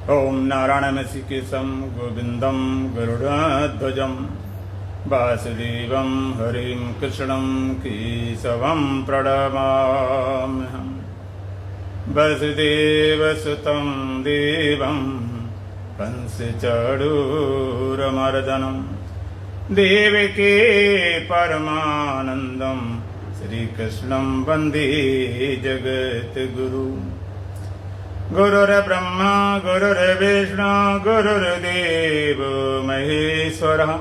ओम नारायणमसिकेशं गोविंदं गरुडध्वजं वासुदेवं हरिं कृष्णं केशवं प्रणमाम्यहम्। वसुदेवसुतं देवं कंसचाणूरमर्दनं देवकी परमानन्दं श्रीकृष्णं वन्दे जगद्गुरु। गुरुर्ब्रह्मा गुरुर्विष्णु गुरुर्देवो महेश्वरः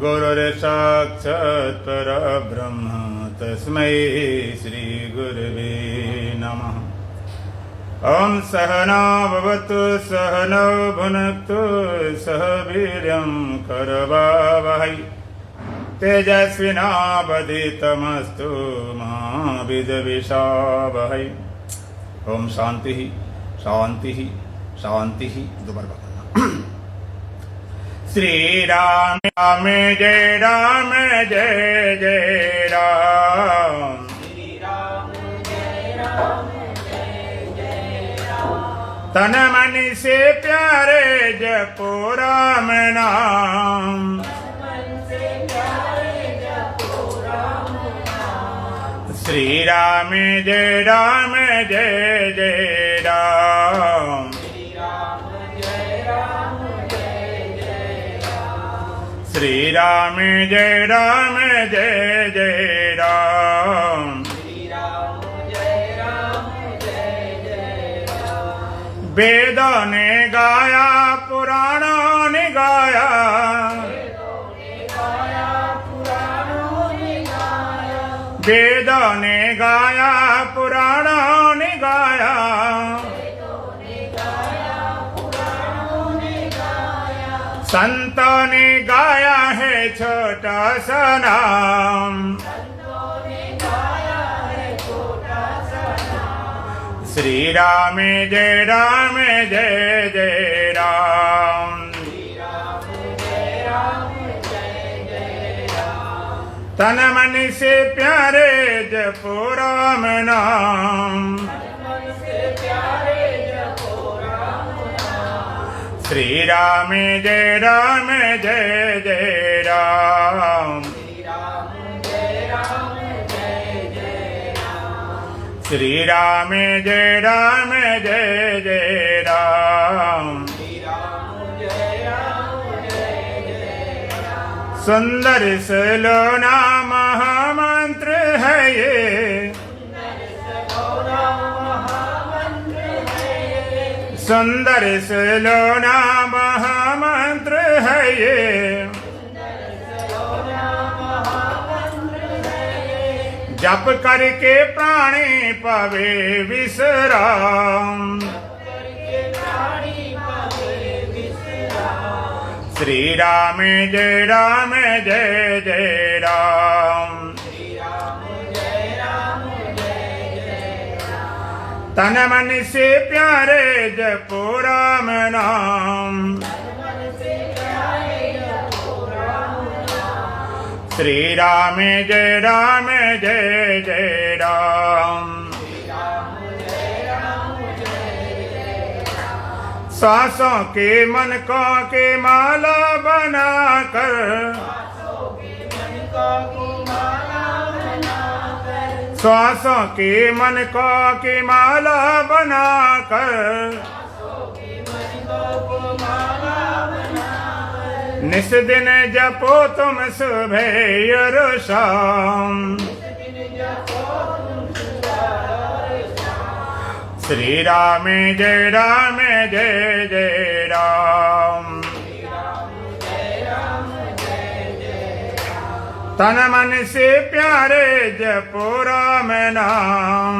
गुरुर्साक्षात् परब्रह्म तस्मै श्रीगुरवे नमः। ॐ सहना भवतु सहनौ भुनक्तु सह वीर्यं करवावहै तेजस्विनावधीतमस्तु मा विद्विषावहै। ओम शांति शांति शांति। दोबारा श्री राम राम जय राम जय जय राम। श्री राम जय राम जय जय राम। तन मन से प्यारे जपो राम नाम। श्री राम जय राम जय जय राम। श्री राम जय राम जय जय राम। श्री राम जय राम जय जय राम। श्री राम जय राम जय जय राम। वेदों ने गाया पुराणों ने गाया। वेदों ने गाया पुराणों ने गाया। संतों ने गाया है छोटा सा नाम। श्री राम जय राम जय जय राम। तन मन से प्यारे जपो राम नाम। श्री राम जय राम जय जय राम। श्री राम जय राम जय जय राम। सुंदर सलोना महामंत्र है ये। सुंदर सलोना महामंत्र है ये। जप करके प्राणी पावे विश्राम। श्री राम जय राम जय जय राम। तन मन से प्यारे जपो राम नाम। श्री राम जय राम जय जय राम। सांसों के मन को के माला बनाकर। श्वासों के मन को की माला बनाकर। निस दिन जपो तुम सुबह और शाम। श्री राम जय राम जय जय राम। तन मन से प्यारे जपो राम नाम।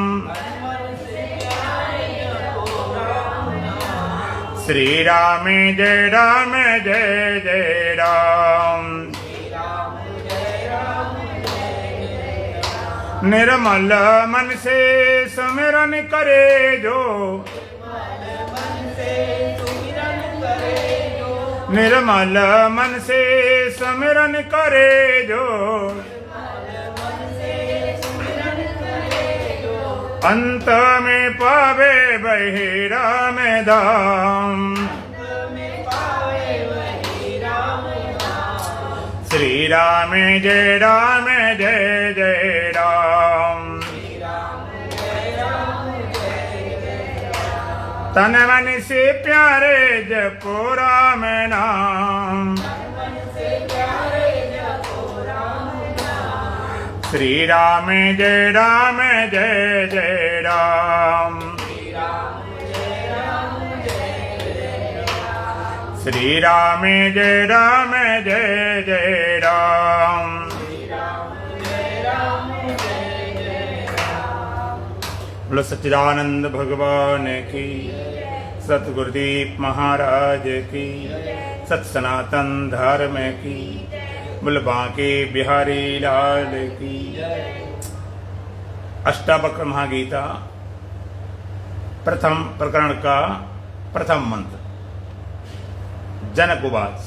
श्री राम जय राम जय जय राम। निर्मल मन से सुमिरन करे जो। निर्मल मन से सुमिरन करे जो। अंत में पावे वही राम धाम। श्री राम जय जय राम। तन मन से प्यारे जपो राम नाम। श्री राम जय जय राम। श्री राम जय जय राम। बोलो सच्चिदानंद भगवान की, सतगुरुदीप महाराज की, सत सनातन धर्म की, बोल बांके बिहारी लाल की। अष्टावक्र महागीता प्रथम प्रकरण का प्रथम मंत्र। जनक उवाच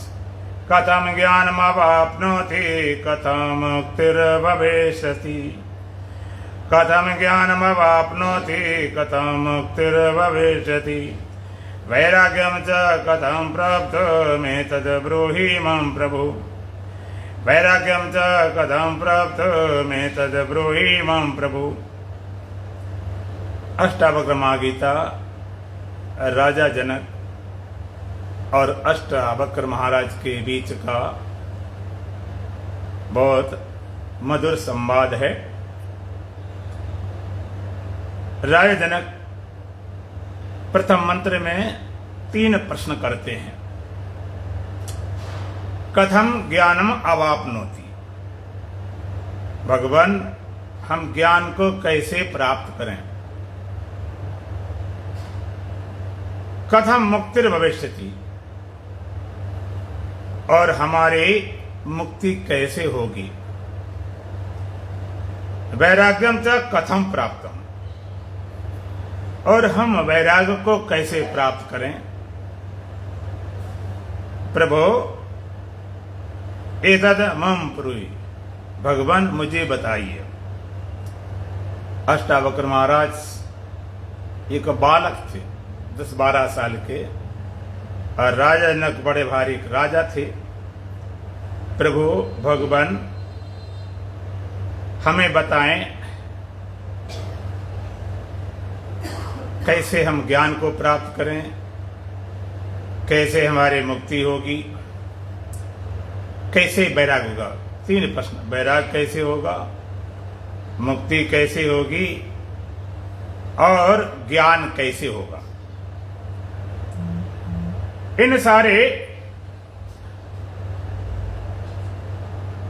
कथम ज्ञानमवाप्नोति कथम मुक्तिर्भविष्यति। कथम ज्ञानमवाप्नोति कथम मुक्तिर्भविष्यति। वैराग्यं च कथं प्राप्तमेतद् ब्रूहि मम प्रभु। वैराग्यं च कथं प्राप्तमेतद् ब्रूहि मम प्रभु। अष्टावक्र महागीता राजा जनक और अष्टावक्र महाराज के बीच का बहुत मधुर संवाद है। राजा जनक प्रथम मंत्र में 3 प्रश्न करते हैं। कथम ज्ञानम अवाप्नोति। भगवान हम ज्ञान को कैसे प्राप्त करें। कथम मुक्तिर्भविष्यति, और हमारी मुक्ति कैसे होगी। वैराग्यम च कथम प्राप्तम, और हम वैराग्य को कैसे प्राप्त करें। प्रभो एतद मम ब्रूहि, भगवान मुझे बताइए। अष्टावक्र महाराज एक बालक थे, 10-12 साल के, और राजा जनक बड़े भारी राजा थे। प्रभु भगवान हमें बताएं कैसे हम ज्ञान को प्राप्त करें, कैसे हमारी मुक्ति होगी, कैसे वैराग होगा। 3 प्रश्न। वैराग कैसे होगा, मुक्ति कैसे होगी, और ज्ञान कैसे होगा। इन सारे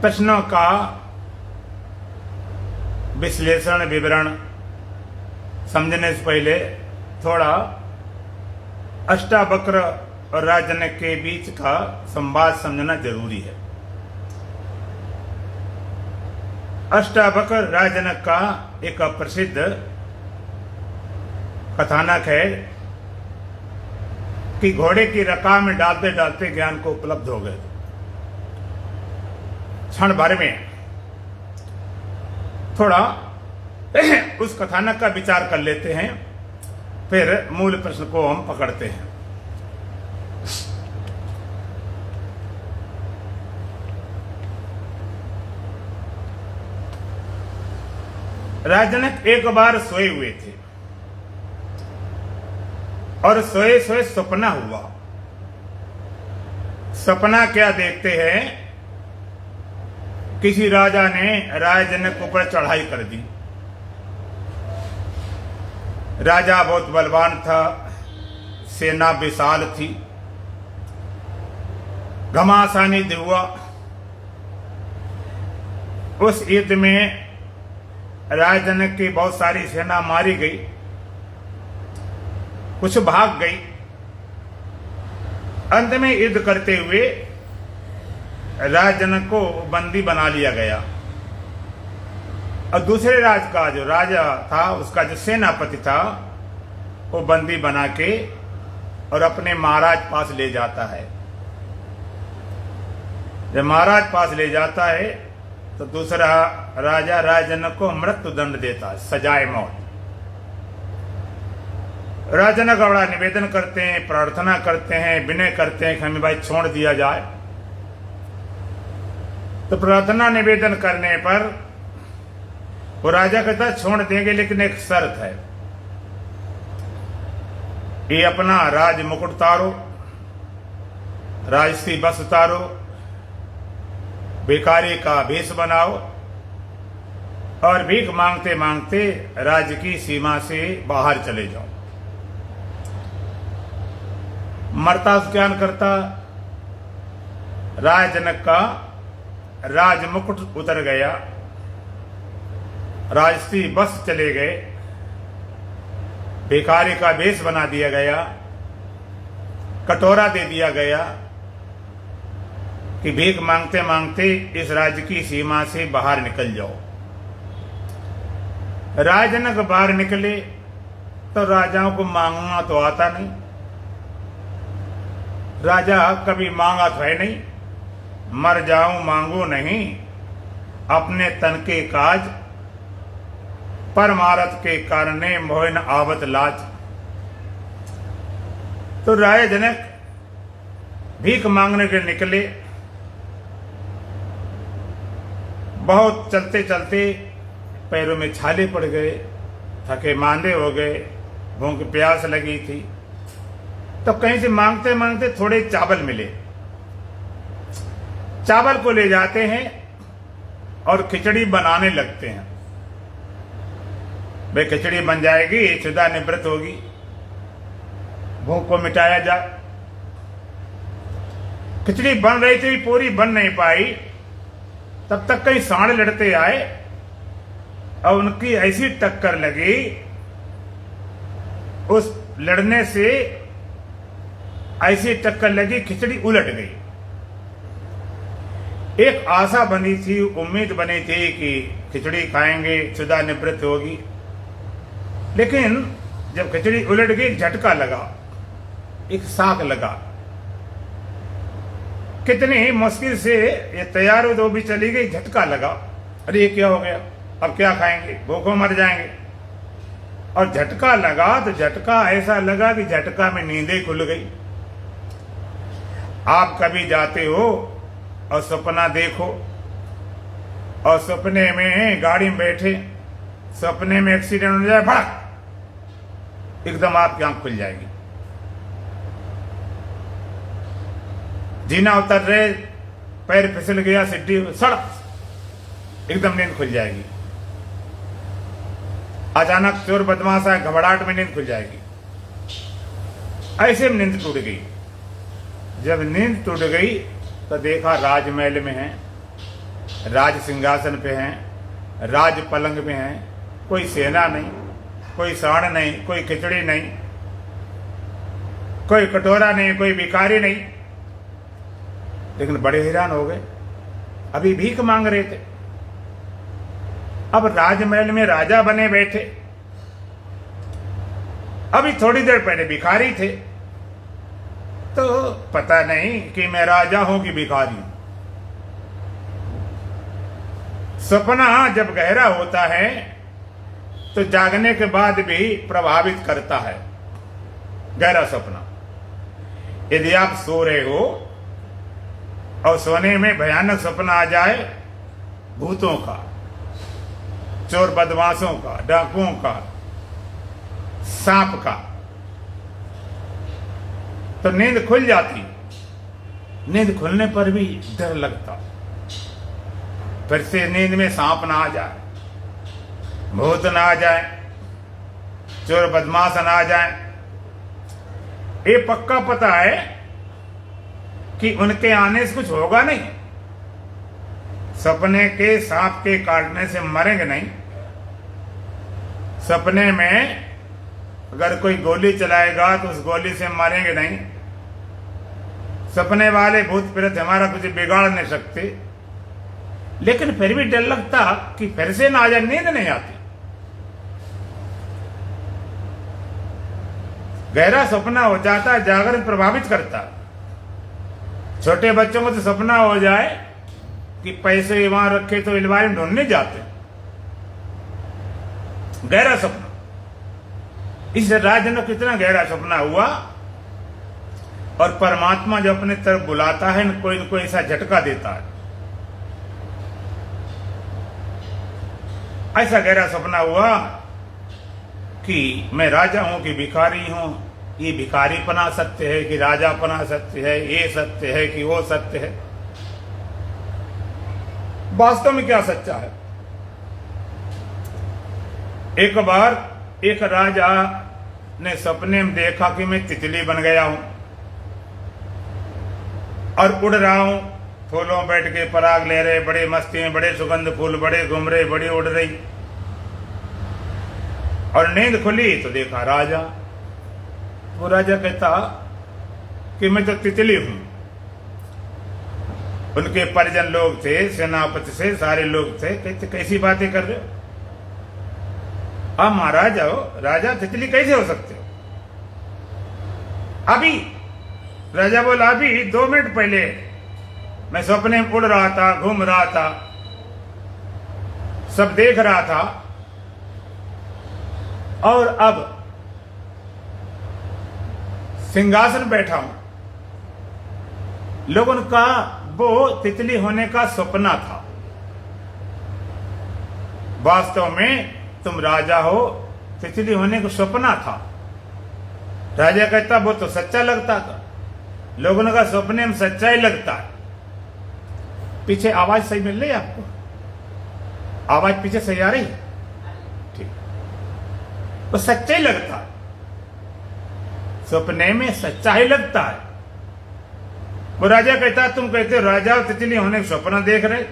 प्रश्नों का विश्लेषण विवरण समझने से पहले थोड़ा अष्टावक्र और राजा जनक के बीच का संवाद समझना जरूरी है। अष्टावक्र राजा जनक का एक प्रसिद्ध कथानक है कि घोड़े की रकाब में डालते डालते ज्ञान को उपलब्ध हो गए। क्षण भर में थोड़ा उस कथानक का विचार कर लेते हैं, फिर मूल प्रश्न को हम पकड़ते हैं। राजा जनक एक बार सोए हुए थे, और सोए सोए सपना हुआ। सपना क्या देखते हैं, किसी राजा ने राजा जनक के ऊपर चढ़ाई कर दी। राजा बहुत बलवान था, सेना विशाल थी, घमासान युद्ध हुआ। उस युद्ध में राजा जनक की बहुत सारी सेना मारी गई, कुछ भाग गई। अंत में युद्ध करते हुए राजा जनक को बंदी बना लिया गया, और दूसरे राज का जो राजा था, उसका जो सेनापति था, वो बंदी बना के और अपने महाराज पास ले जाता है। जब महाराज पास ले जाता है तो दूसरा राजा राजा जनक को मृत्यु दंड देता है, सजाए मौत। राजनक बड़ा निवेदन करते हैं, प्रार्थना करते हैं, विनय करते हैं कि हमें भाई छोड़ दिया जाए। तो प्रार्थना निवेदन करने पर वो राजा कहता छोड़ देंगे, लेकिन एक शर्त है, ये अपना राज मुकुट उतारो, राजसी बस उतारो, भिखारी का भेष बनाओ और भीख मांगते मांगते राज्य की सीमा से बाहर चले जाओ। मरता ज्ञान करता राज जनक का राज मुकुट उतर गया, राजसी बस चले गए, भिखारी का भेष बना दिया गया, कटोरा दे दिया गया कि भीख मांगते मांगते इस राज्य की सीमा से बाहर निकल जाओ। राजनक बाहर निकले तो राजाओं को मांगना तो आता नहीं, राजा कभी मांगा तो है नहीं, मर जाऊं मांगू नहीं, अपने तन के काज परमारथ के कारणे मोह न आवत लाज। तो राजा जनक भीख मांगने के निकले, बहुत चलते चलते पैरों में छाले पड़ गए, थके मांदे हो गए, भूख प्यास लगी थी। तो कहीं से मांगते मांगते थोड़े चावल मिले, चावल को ले जाते हैं और खिचड़ी बनाने लगते हैं। वे खिचड़ी बन जाएगी, क्षुधा निवृत्त होगी, भूख को मिटाया जाए। खिचड़ी बन रही थी, पूरी बन नहीं पाई, तब तक कई सांड लड़ते आए और उनकी ऐसी टक्कर लगी, उस लड़ने से ऐसी टक्कर लगी, खिचड़ी उलट गई। एक आशा बनी थी, उम्मीद बनी थी कि खिचड़ी खाएंगे, क्षुधा निवृत्त होगी, लेकिन जब खिचड़ी उलट गई, झटका लगा, एक शाक लगा। कितनी मुश्किल से ये तैयार हो तो भी चली गई, झटका लगा, अरे ये क्या हो गया, अब क्या खाएंगे, भूखों मर जाएंगे। और झटका लगा तो झटका ऐसा लगा कि झटका में नींदें खुल गई। आप कभी जाते हो और सपना देखो और सपने में गाड़ी में बैठे, सपने में एक्सीडेंट हो जाए, भड़क एकदम आपकी आंख खुल जाएगी। जीना उतर रहे, पैर फिसल गया, सिड्डी सड़क, एकदम नींद खुल जाएगी। अचानक चोर बदमाश आए, घबराहट में नींद खुल जाएगी। ऐसे में नींद टूट गई। जब नींद टूट गई तो देखा राजमहल में है, राज सिंहासन पे हैं, राज पलंग में हैं, कोई सेना नहीं, कोई साण नहीं, कोई खिचड़ी नहीं, कोई कटोरा नहीं, कोई भिखारी नहीं। लेकिन बड़े हैरान हो गए, अभी भीख मांग रहे थे, अब राजमहल में राजा बने बैठे, अभी थोड़ी देर पहले भिखारी थे। तो पता नहीं कि मैं राजा हूं कि भिखारी हूं। सपना जब गहरा होता है तो जागने के बाद भी प्रभावित करता है गहरा सपना। यदि आप सो रहे हो और सोने में भयानक सपना आ जाए, भूतों का, चोर बदमाशों का, डाकुओं का, सांप का, तो नींद खुल जाती। नींद खुलने पर भी डर लगता, फिर से नींद में सांप ना आ जाए, भूत ना आ जाए, चोर बदमाश ना आ जाए। ये पक्का पता है कि उनके आने से कुछ होगा नहीं, सपने के सांप के काटने से मरेंगे नहीं। सपने में अगर कोई गोली चलाएगा तो उस गोली से मरेंगे नहीं। सपने वाले भूत प्रेत हमारा कुछ बिगाड़ नहीं सकते, लेकिन फिर भी डर लगता कि फिर से ना आ जाए, नींद नहीं आती। गहरा सपना हो जाता है, जागरण प्रभावित करता। छोटे बच्चों को तो सपना हो जाए कि पैसे वहां रखे तो अलमारी में ढूंढने जाते, गहरा सपना। इस राजन को कितना गहरा सपना हुआ, और परमात्मा जो अपने तरफ बुलाता है न कोई ऐसा झटका देता है। ऐसा गहरा सपना हुआ कि मैं राजा हूं कि भिखारी हूं, ये भिखारीपना सत्य है कि राजापना सत्य है, ये सत्य है कि वो सत्य है, वास्तव में क्या सच्चा है। एक बार एक राजा ने सपने में देखा कि मैं तितली बन गया हूं और उड़ रहा हूं, फूलों बैठ के पराग ले रहे, बड़े मस्ती में, बड़े सुगंध फूल, बड़े घूम रहे, बड़ी उड़ रही। और नींद खुली तो देखा राजा। वो राजा कहता कि मैं तो तितली हूं। उनके परिजन लोग थे, सेनापति से सारे लोग थे, कहते कैसी बातें कर रहे हो, आप महाराज हो, राजा तितली कैसे हो सकते हो। अभी राजा बोला अभी 2 मिनट पहले मैं सपने में उड़ रहा था, घूम रहा था, सब देख रहा था, और अब सिंहासन बैठा हूं। लोगों ने कहा वो तितली होने का सपना था, वास्तव में तुम राजा हो, तितली होने का सपना था। राजा कहता वो तो सच्चा लगता था। लोगों ने कहा सपने में सच्चा ही लगता है। पीछे आवाज सही मिल रही है आपको? आवाज पीछे सही आ रही है? ठीक, वो सच्चा ही लगता है, सपने में सच्चा ही लगता है। वो राजा कहता तुम कहते हो राजा और तितली होने का सपना देख रहे,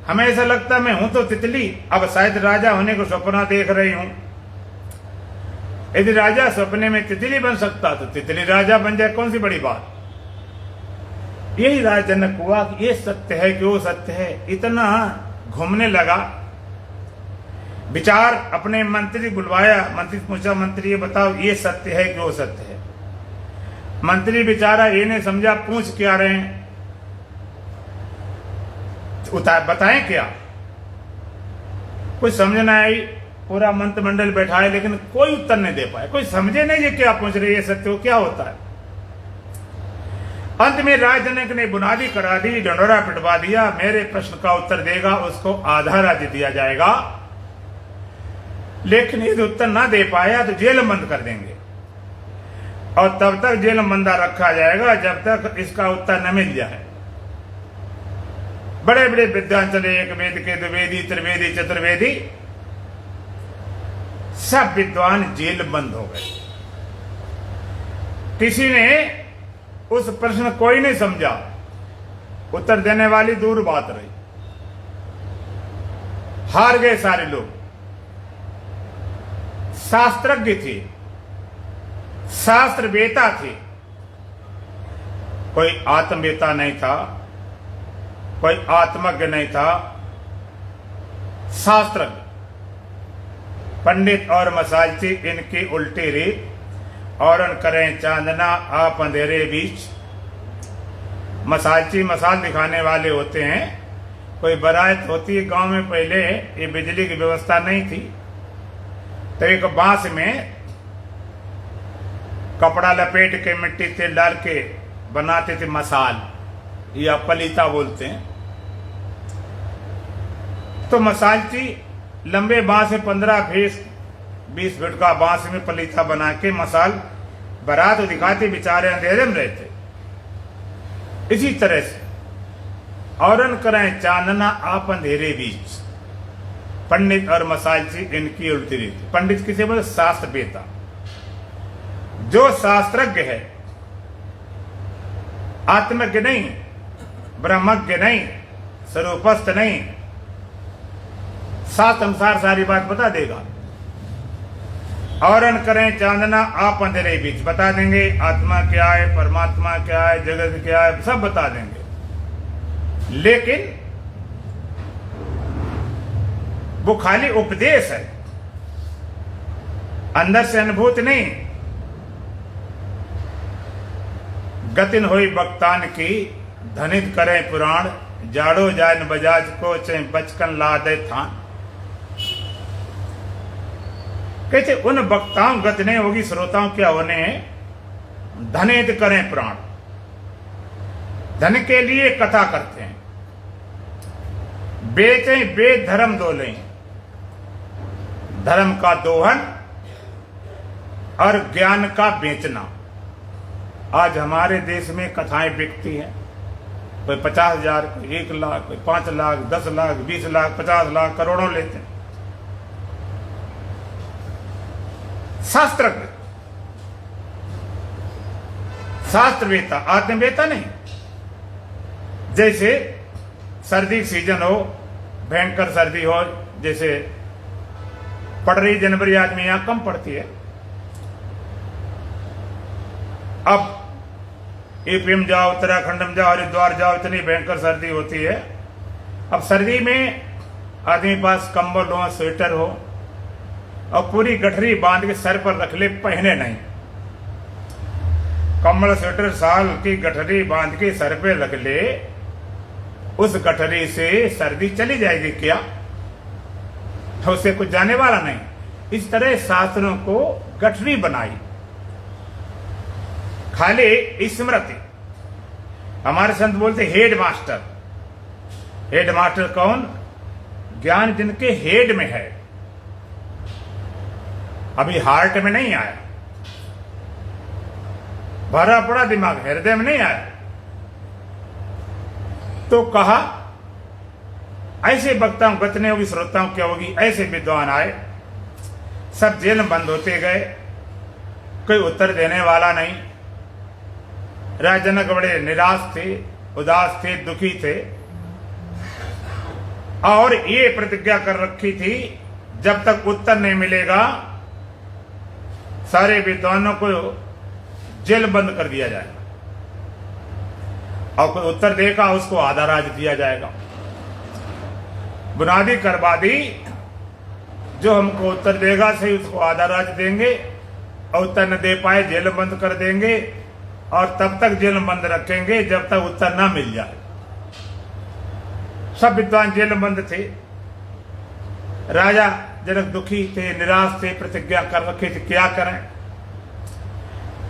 हमें ऐसा लगता मैं हूं तो तितली, अब शायद राजा होने को सपना देख रही हूं। यदि राजा सपने में तितली बन सकता तो तितली राजा बन जाए, कौन सी बड़ी बात। यही राजजनक हुआ कि ये सत्य है कि वो सत्य है। इतना घूमने लगा, विचार अपने मंत्री बुलवाया, मंत्री पूछा मंत्री ये बताओ ये सत्य है कि वो सत्य है। मंत्री बेचारा ये नहीं समझा पूछ क्या रहे हैं, बताएं क्या, कुछ समझ ना आई। पूरा मंत्रिमंडल बैठा है लेकिन कोई उत्तर नहीं दे पाया, कोई समझे नहीं ये क्या पूछ रहे, ये सत्य क्या होता है। अंत में राजजनक ने बुनियादी करा दी, ढंढोरा पिटवा दिया, मेरे प्रश्न का उत्तर देगा उसको आधा राज्य दिया जाएगा, लेकिन यदि उत्तर ना दे पाया तो जेल बंद कर देंगे, और तब तक जेल में बंदा रखा जाएगा जब तक इसका उत्तर न मिल जाए। बड़े बड़े विद्वान चले, एक वेद के द्विवेदी, त्रिवेदी, चतुर्वेदी, सब विद्वान जेल बंद हो गए। किसी ने उस प्रश्न कोई नहीं समझा, उत्तर देने वाली दूर बात रही, हार गए सारे लोग। शास्त्रज्ञ थे, शास्त्रवेता थे, कोई आत्मवेता नहीं था, कोई आत्मज्ञ नहीं था, शास्त्रज्ञ। पंडित और मसालची इनकी उल्टी रीत, और करें चांदना आप अंधेरे बीच। मसालची मसाल दिखाने वाले होते हैं। कोई बारात होती है गांव में, पहले ये बिजली की व्यवस्था नहीं थी, तो एक बांस में कपड़ा लपेट के मिट्टी तेल डाल के बनाते थे मसाल, या पलीता बोलते हैं। तो मसालची लंबे बांस में 15-20 फीट का बांस में पलीता बना के मसाल बारात दिखाते, बेचारे अंधेरे में रहते। इसी तरह से औरन करें चांदना आप अंधेरे बीच। पंडित और मसालची इनकी उल्टी रीति। पंडित किसे बोले? शास्त्रवेता, जो शास्त्रज्ञ है, आत्मज्ञ नहीं, ब्रह्मज्ञ नहीं, स्वरूपस्थ नहीं, शास्त्र अनुसार सारी बात बता देगा। और करें चांदना आप अंधेरे बीच, बता देंगे आत्मा क्या है, परमात्मा क्या है, जगत क्या है, सब बता देंगे। लेकिन वो खाली उपदेश है, अंदर से अनुभूति नहीं। गतिन होई बक्तान की, धनित करें पुराण, जाड़ो जान बजाज को, चाहे बचकन ला दे थान। कहते उन वक्ताओं गत नहीं होगी श्रोताओं क्या होने धनेत करें प्राण, धन के लिए कथा करते हैं, बेचें वेद धर्म दोलें, धर्म का दोहन और ज्ञान का बेचना। आज हमारे देश में कथाएं बिकती हैं, कोई 50,000, कोई 1 लाख, कोई 5 लाख, 10 लाख, 20 लाख, 50 लाख, करोड़ों लेते हैं। शास्त्रज्ञ, शास्त्रवेता, आत्मवेता नहीं। जैसे सर्दी सीजन हो, भयंकर सर्दी हो, जैसे पड़ रही जनवरी आदमी यहां कम पड़ती है। अब यूपी में जाओ, उत्तराखंड में जाओ, हरिद्वार जाओ, इतनी भयंकर सर्दी होती है। अब सर्दी में आदमी पास कंबल हो, स्वेटर हो और पूरी गठरी बांध के सर पर रख ले, पहने नहीं। कंबल स्वेटर साल की गठरी बांध के सर पे रख ले, उस गठरी से सर्दी चली जाएगी क्या? उससे कुछ जाने वाला नहीं। इस तरह शास्त्रों को गठरी बनाई, खाली स्मृति। हमारे संत बोलते हेड मास्टर। हेड मास्टर कौन? ज्ञान जिनके हेड में है, अभी हार्ट में नहीं आया, भरा पड़ा दिमाग, हृदय में नहीं आया। तो कहा ऐसे वक्ताओं गत नहीं होगी श्रोताओं क्या होगी। ऐसे विद्वान आए, सब जेल में बंद होते गए, कोई उत्तर देने वाला नहीं। राजा जनक बड़े निराश थे, उदास थे, दुखी थे और ये प्रतिज्ञा कर रखी थी जब तक उत्तर नहीं मिलेगा सारे विद्वानों को जेल बंद कर दिया जाएगा और कोई उत्तर देगा उसको आधा राज दिया जाएगा। बुनियादी करवा दी, जो हमको उत्तर देगा सही उसको आधा राज देंगे और उत्तर न दे पाए जेल बंद कर देंगे और तब तक जेल बंद रखेंगे जब तक उत्तर ना मिल जाए। सब विद्वान जेल बंद थे। राजा जनक दुखी थे, निराश थे, प्रतिज्ञा कर रखे थे क्या करें।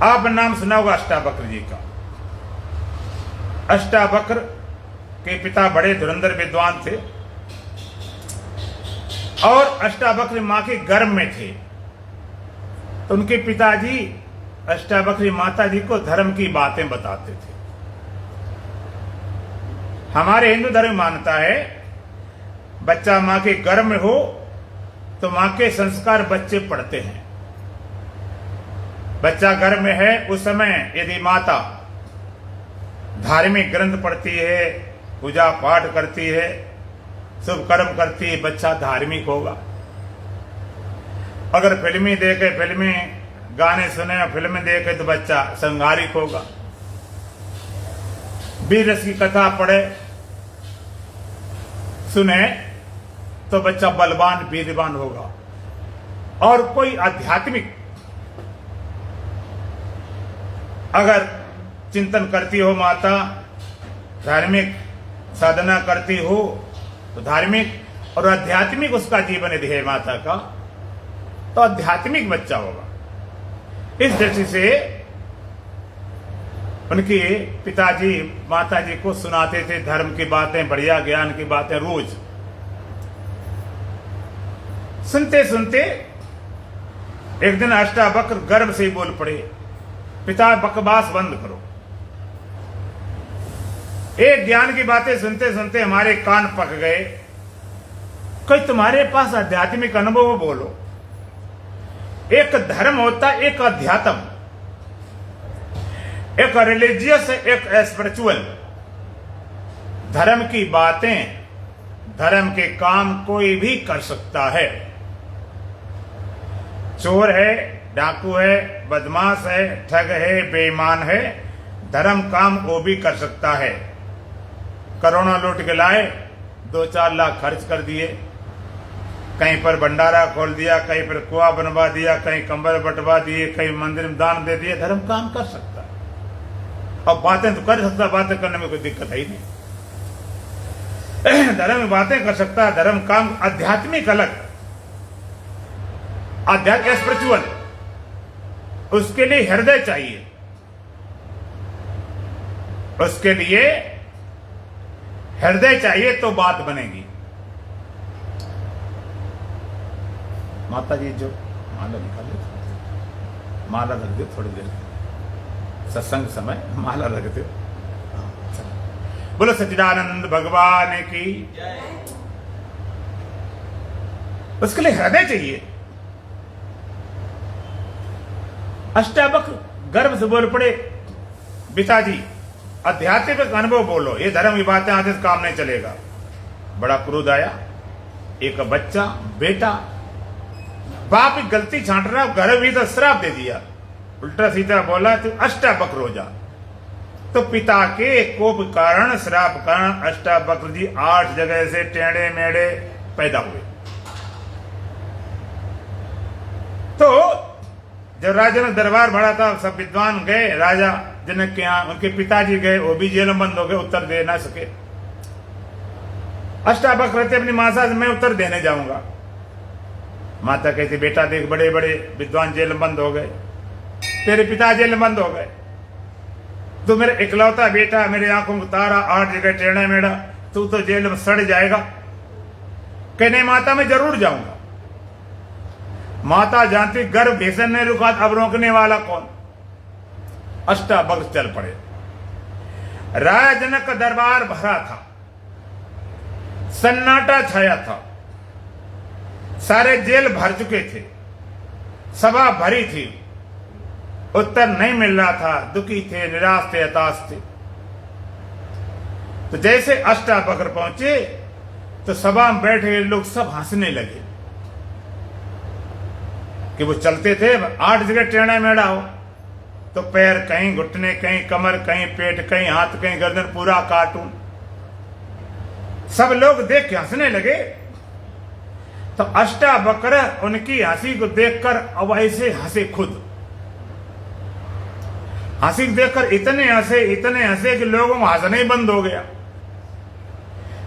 आप नाम सुना होगा अष्टावक्र जी का। अष्टावक्र के पिता बड़े धुरंधर विद्वान थे और अष्टावक्र मां के गर्भ में थे। तो उनके पिताजी अष्टावक्र माता जी को धर्म की बातें बताते थे। हमारे हिंदू धर्म मानता है बच्चा मां के गर्भ में हो तो मां के संस्कार बच्चे पढ़ते हैं। बच्चा गर्भ में है उस समय यदि माता धार्मिक ग्रंथ पढ़ती है, पूजा पाठ करती है, शुभ कर्म करती है, बच्चा धार्मिक होगा। अगर फिल्में देखे, फिल्में गाने सुने, फिल्में देखे तो बच्चा संहारिक होगा। वीर रस की कथा पढ़े सुने तो बच्चा बलवान वीरवान होगा। और कोई आध्यात्मिक अगर चिंतन करती हो माता, धार्मिक साधना करती हो तो धार्मिक और आध्यात्मिक उसका जीवन यदि है माता का तो आध्यात्मिक बच्चा होगा। इस दृष्टि से उनके पिताजी माताजी को सुनाते थे धर्म की बातें, बढ़िया ज्ञान की बातें रोज। सुनते सुनते एक दिन अष्टावक्र गर्भ से ही बोल पड़े, पिता बकवास बंद करो। एक ज्ञान की बातें सुनते सुनते हमारे कान पक गए। कोई तुम्हारे पास आध्यात्मिक अनुभव बोलो। एक धर्म होता, एक अध्यात्म, एक रिलीजियस, एक स्पिरिचुअल। धर्म की बातें, धर्म के काम कोई भी कर सकता है। चोर है, डाकू है, बदमाश है, ठग है, बेईमान है, धर्म काम वो भी कर सकता है। करोड़ों लूट के लाए, 2-4 लाख खर्च कर दिए, कहीं पर भंडारा खोल दिया, कहीं पर कुआं बनवा दिया, कहीं कंबल बंटवा दिए, कहीं मंदिर में दान दे दिए। धर्म काम कर सकता है और बातें तो कर सकता, बातें करने में कोई दिक्कत है ही नहीं। धर्म में बातें कर सकता है, धर्म काम। आध्यात्मिक अलग। आध्यात्मिक स्पिरिचुअल, उसके लिए हृदय चाहिए, उसके लिए हृदय चाहिए तो बात बनेगी। माता जी जो माला निकाले, माला रख दो थोड़ी देर, सत्संग समय माला रख दो। बोलो सच्चिदानंद भगवान की। उसके लिए हृदय चाहिए। अष्टावक्र गर्व से बोल पड़े, पिताजी आध्यात्मिक अनुभव बोलो, ये धर्म की बातें आते काम नहीं चलेगा। बड़ा क्रोध आया। एक बच्चा बेटा बाप की गलती छांट रहा, घर भी तो श्राप दे दिया, उल्टा सीधा बोला तू अष्टावक्र हो जा। तो पिता के कोप कारण, श्राप कारण अष्टावक्र जी 8 जगह से टेढ़े मेढ़े पैदा हुए। तो जब राजा ने दरबार भरा था, सब विद्वान गए राजा जनक के यहाँ, उनके पिताजी गए, वो भी जेल में बंद हो गए, उत्तर दे ना सके। अष्टावक्र रहते अपनी माता से, मैं उत्तर देने जाऊंगा। माता कहती बेटा देख, बड़े बड़े विद्वान जेल में बंद हो गए, तेरे पिता जेल में बंद हो गए, तू मेरा इकलौता बेटा, मेरे आंखों में तारा, 8 जगह टेढ़ा मेढ़ा, तू तो जेल में सड़ जाएगा। कहने माता मैं जरूर जाऊंगा। माता जानती गर्भ भीषण ने रुका, अब रोकने वाला कौन। अष्टावक्र चल पड़े। राजा जनक का दरबार भरा था, सन्नाटा छाया था, सारे जेल भर चुके थे, सभा भरी थी, उत्तर नहीं मिल रहा था, दुखी थे, निराश थे, हताश थे। तो जैसे अष्टावक्र पहुंचे तो सभा में बैठे लोग सब हंसने लगे कि वो चलते थे 8 जगह टेढ़ा मेढ़ा हो, तो पैर कहीं घुटने, कहीं कमर, कहीं पेट, कहीं हाथ, कहीं गर्दन, पूरा कार्टून। सब लोग देख के हंसने लगे। तो अष्टावक्र उनकी हंसी को देखकर अब ऐसे हंसे खुद। हंसी को देखकर इतने हंसे कि लोगों को हंसना ही बंद हो गया,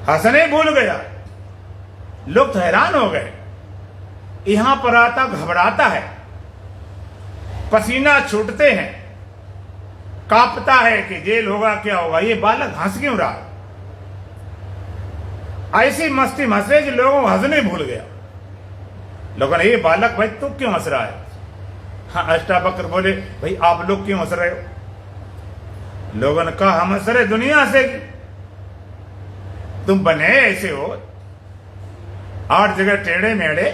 हंसने भूल गया। लोग तो हैरान हो गए। यहां पर आता घबराता है, पसीना छूटते हैं, कांपता है कि जेल होगा क्या होगा, ये बालक हंस क्यों रहा। ऐसी मस्ती में हंसे कि लोगों को हंसने भूल गया। लोगों ने ये बालक भाई तू क्यों हंस रहा है। हाँ, अष्टावक्र बोले भाई आप लोग क्यों हंस रहे हो। लोगों ने कहा हम हंस रहे, दुनिया हंसेगी, तुम बने ऐसे हो, 8 जगह टेढ़े मेढ़े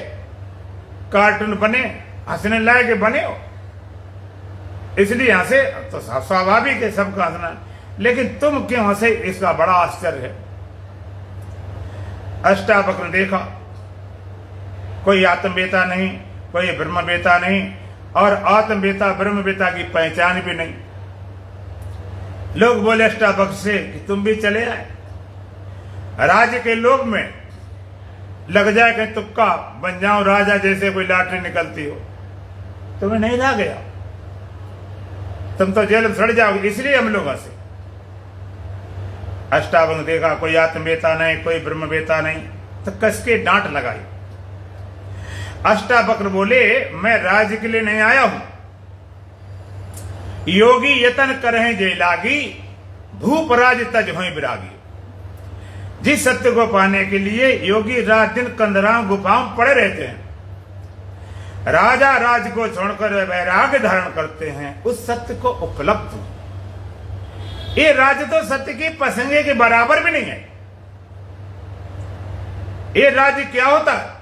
कार्टून बने, हंसने लायक बने हो, इसलिए हंसे। तो स्वाभाविक है सबका हंसना, लेकिन तुम क्यों हंसे, इसका बड़ा आश्चर्य है। अष्टावक्र ने देखा कोई आत्मवेता नहीं, कोई ब्रह्मवेता नहीं, और आत्मवेता ब्रह्मवेता की पहचान भी नहीं। लोग बोले अष्टावक्र से कि तुम भी चले आए, राज्य के लोग में लग जाए कि तुक्का बन जाऊं राजा, जैसे कोई लॉटरी निकलती हो। तुम्हें नहीं ला गया, तुम तो जेल में सड़ जाओगे, इसलिए हम लोग हंसे। अष्टावक्र ने देखा कोई आत्मवेता नहीं, कोई ब्रह्मवेता नहीं, तो कसके डांट लगाई। अष्टावक्र बोले मैं राज्य के लिए नहीं आया हूं, योगी यतन करें जय लागी, भूप राज तज होई विरागी। जिस सत्य को पाने के लिए योगी रात दिन कंदराओं गुफाओं पड़े रहते हैं, राजा राज को छोड़कर वैराग्य धारण करते हैं, उस सत्य को उपलब्ध हो। ये राज्य तो सत्य की पसंगे के बराबर भी नहीं है। ये राज्य क्या होता है।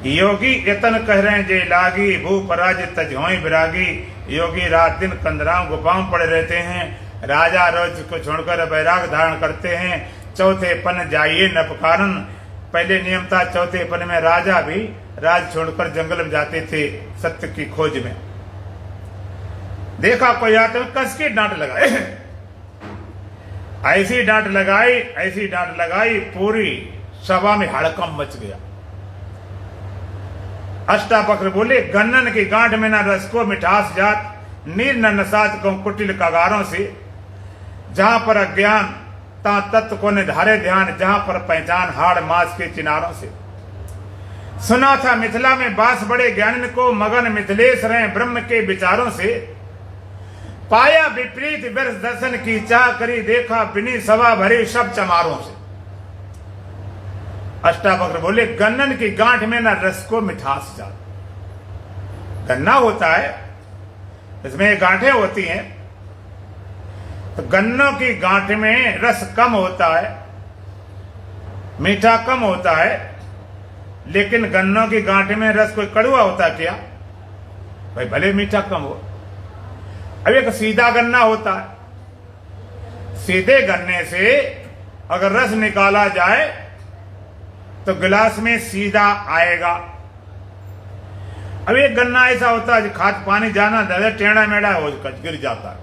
योगी यतन कह रहे हैं जय लागी, भूप राज तज होई विरागी। योगी रात दिन कंदराओं गुफाओं पड़े रहते हैं, राजा राज को छोड़कर वैराग धारण करते हैं। चौथे पन जाइए न पुकारन, पहले नियम था चौथे पन में राजा भी राज छोड़कर जंगल में जाते थे सत्य की खोज में। देखा कोई आते में कस की डांट लगाए, ऐसी डांट लगाई, ऐसी डांट लगाई, पूरी सभा में हड़कंप मच गया। अष्टावक्र बोले गन्नन की गांठ में न रस को मिठास जात, नीर न नसात को कुटिल कगारों से। जहां पर अज्ञान ता तत्व को निधारे ध्यान, जहां पर पहचान हाड़ मास के चिनारों से। सुना था मिथिला में बास बड़े ज्ञान को, मगन मिथिलेश रहे ब्रह्म के विचारों से। पाया विपरीत वर्ष दर्शन की चाह, करी देखा बिनी सभा भरी सब चमारों से। अष्टावक्र बोले गन्नन की गांठ में ना रस को मिठास जा। गन्ना होता है, इसमें गांठें होती हैं, तो गन्नों की गांठ में रस कम होता है, मीठा कम होता है। लेकिन गन्नों की गांठ में रस कोई कड़वा होता क्या भाई, भले मीठा कम हो। अब एक सीधा गन्ना होता है, सीधे गन्ने से अगर रस निकाला जाए तो गिलास में सीधा आएगा। अब एक गन्ना ऐसा होता है खाद पानी जाना ज्यादा टेढ़ा मेढ़ा हो गिर जाता है,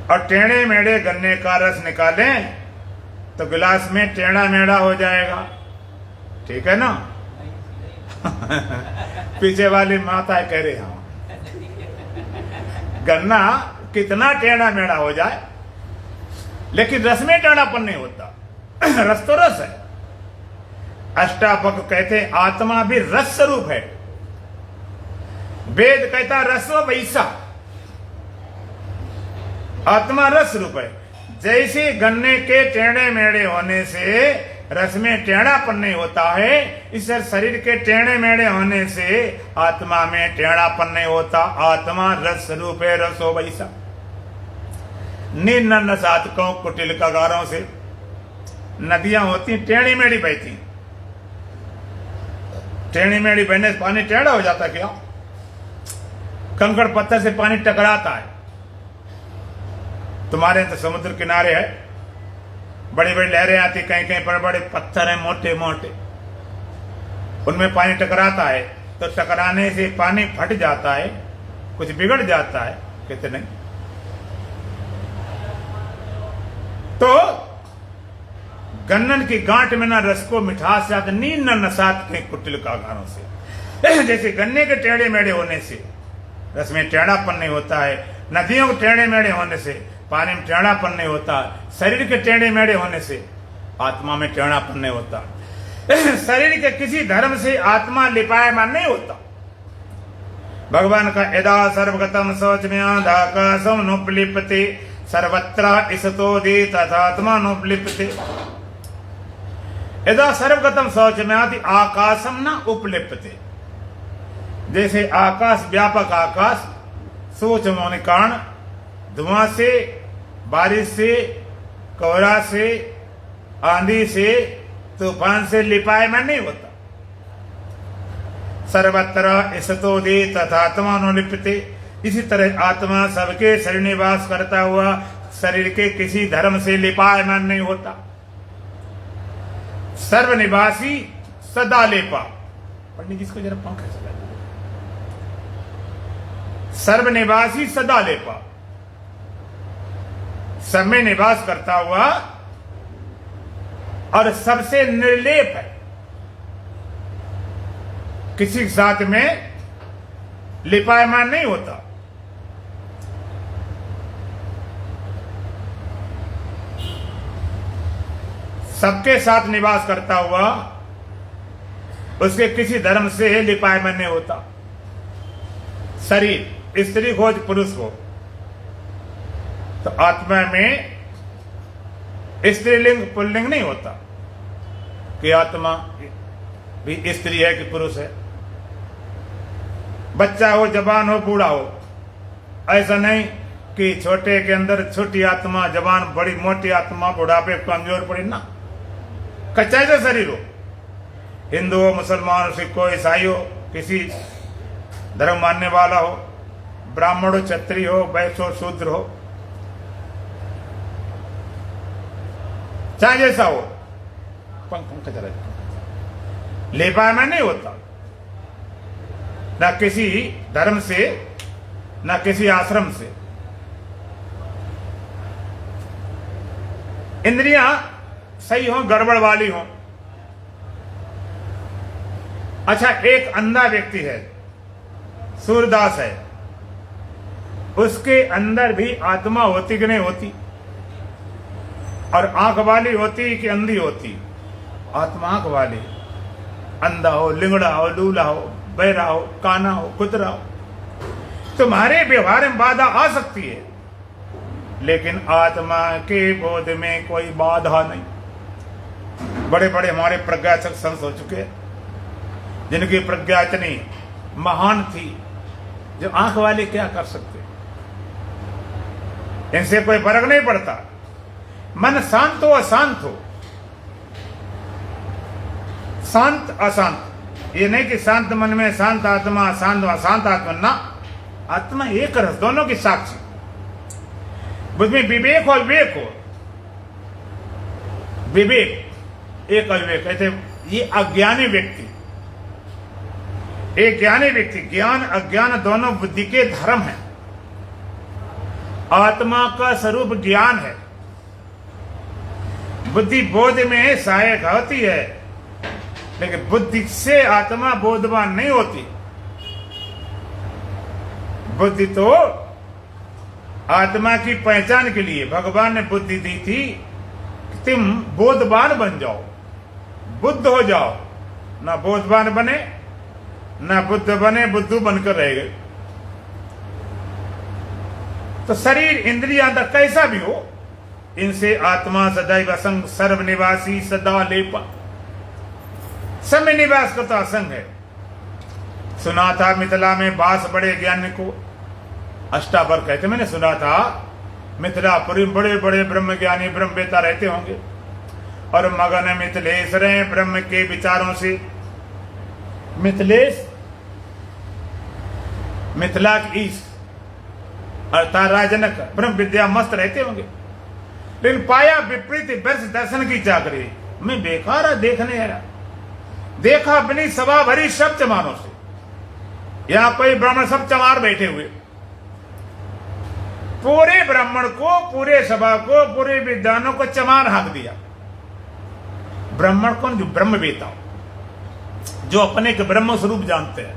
और टेढ़े मेढ़े गन्ने का रस निकालें तो गिलास में टेढ़ा मेढ़ा हो जाएगा। ठीक है ना? पीछे वाली माता कह रही हाँ, गन्ना कितना टेढ़ा मेढ़ा हो जाए लेकिन रस में टेढ़ापन नहीं होता। रस तो रस है। अष्टावक्र कहते हैं आत्मा भी रस स्वरूप है। वेद कहता रसो वैसा, आत्मा रस स्वरूप है। जैसे गन्ने के टेढ़े मेढ़े होने से रस में टेढ़ापन नहीं होता है, इस शरीर के टेढ़े मेढ़े होने से आत्मा में टेढ़ापन नहीं होता। आत्मा रस स्वरूप है, रसो वैसा। निन्न सातकों कुटिल कगारों से नदियां होती टेढ़ी मेढ़ी बहती, टेढ़ी मेढ़ी बहने से पानी टेढ़ा हो जाता क्या? कंकड़ पत्थर से पानी टकराता है। तुम्हारे तो समुद्र किनारे है, बड़ी बड़ी लहरें आती, कहीं कहीं पर बड़े पत्थर हैं मोटे मोटे, उनमें पानी टकराता है तो टकराने से पानी फट जाता है, कुछ बिगड़ जाता है, कहते नहीं। तो गन्नन की गांठ में ना रस को मिठास जाता, नींद न नसात के कुटिल का गानों से। जैसे गन्ने के टेढ़े मेढ़े होने से रस में टेढ़ापन नहीं होता है, नदियों के टेढ़े मेढ़े होने से पानी में टेढ़ापन नहीं होता, शरीर के टेढ़े मेढ़े होने से आत्मा में टेढ़ापन नहीं होता। शरीर के किसी धर्म से आत्मा लिपायमान नहीं होता। भगवान का यदा सर्वगतम शौचम्यादाकाशम नुपलिप्यते सर्वत्र इसतोदे तथात्मा नुपलिप्यते। यदा सर्वगतम शौचम्यादि आकाशम न उपलिप्यते। जैसे आकाश, व्यापक आकाश सोच होने कारण धुआं से, बारिश से, कोहरा से, आंधी से, तूफान से लिपायमान नहीं होता। सर्वत्र इसतोदे तथात्मा अनुलिप्यते। इसी तरह आत्मा सबके शरीर निवास करता हुआ शरीर के किसी धर्म से लिपायमान नहीं होता। सर्वनिवासी सदा लेपा। पंडित जिसको जरा पंखा चला। सर्वनिवासी सदा लेपा, सब में निवास करता हुआ और सबसे निर्लेप है, किसी के साथ में लिपायमान नहीं होता। सबके साथ निवास करता हुआ उसके किसी धर्म से लिपायमान नहीं होता। शरीर स्त्री हो पुरुष हो, तो आत्मा में स्त्रीलिंग पुल्लिंग नहीं होता कि आत्मा भी स्त्री है कि पुरुष है। बच्चा हो, जवान हो, बूढ़ा हो, ऐसा नहीं कि छोटे के अंदर छोटी आत्मा, जवान बड़ी मोटी आत्मा, बुढ़ापे कमजोर पड़ी ना। कच्चा ऐसा शरीर हो, हिंदू हो, मुसलमान हो, सिख हो, ईसाई हो, किसी धर्म मानने वाला हो, ब्राह्मण हो, क्षत्रिय हो, वैश्य हो, शूद्र हो, चाहे जैसा हो, पंखा चला लिपायमान नहीं होता, ना किसी धर्म से, ना किसी आश्रम से। इंद्रियां सही हो, गड़बड़ वाली हो। अच्छा, एक अंधा व्यक्ति है, सूरदास है, उसके अंदर भी आत्मा होती कि नहीं होती? और आंख वाली होती कि अंधी होती? आत्मा आंख वाली। अंधा हो, लिंगड़ा हो, लूला हो, बहरा हो, काना हो, कुतरा हो, तुम्हारे व्यवहार में बाधा आ सकती है, लेकिन आत्मा के बोध में कोई बाधा नहीं। बड़े बड़े हमारे प्रज्ञाचक संत हो चुके हैं, जिनकी प्रज्ञा इतनी महान थी, जो आंख वाले क्या कर सकते, इनसे कोई फर्क नहीं पड़ता। मन शांत हो अशांत हो, शांत अशांत, ये नहीं कि शांत मन में शांत आत्मा, शांत अशांत आत्मा, ना, आत्मा एक रस, दोनों की साक्षी। बुद्ध में विवेक और विवेक हो, विवेक एक अविवेक, कहते ये अज्ञानी व्यक्ति, एक ज्ञानी व्यक्ति, ज्ञान अज्ञान दोनों बुद्धि के धर्म है। आत्मा का स्वरूप ज्ञान है, बुद्धि बोध में सहायक होती है, लेकिन बुद्धि से आत्मा बोधवान नहीं होती। बुद्धि तो आत्मा की पहचान के लिए भगवान ने बुद्धि दी थी कि तुम बोधवान बन जाओ, बुद्ध हो जाओ। ना बोधवान बने, ना बुद्ध बने, बुद्धू बनकर रह गए। तो शरीर इंद्रियां अंदर कैसा भी हो, इनसे आत्मा सदैव असंग सर्वनिवासी सदा लेपा, समय निवास करता असंग है। सुना था मिथिला में बास बड़े ज्ञानी को अष्टावर कहते, मैंने सुना था मिथिलापुरी बड़े बड़े ब्रह्म ज्ञानी ब्रह्मवेता रहते होंगे, और मगन मिथिलेश रहे ब्रह्म के विचारों से। मिथिलेश मिथिला की ईश अर्थात राजनक ब्रह्म विद्या मस्त रहते होंगे, लेकिन पाया विपरीत वर्ष दर्शन की चाकरी में बेकार देखने आया। देखा अपनी सभा भरी सब चमारों से, यहां कोई ब्राह्मण सब चमार बैठे हुए, पूरे ब्राह्मण को, पूरे सभा को, पूरे विद्वानों को चमार हाँक दिया। ब्राह्मण कौन? जो ब्रह्मवेता, जो अपने के ब्रह्म स्वरूप जानते हैं,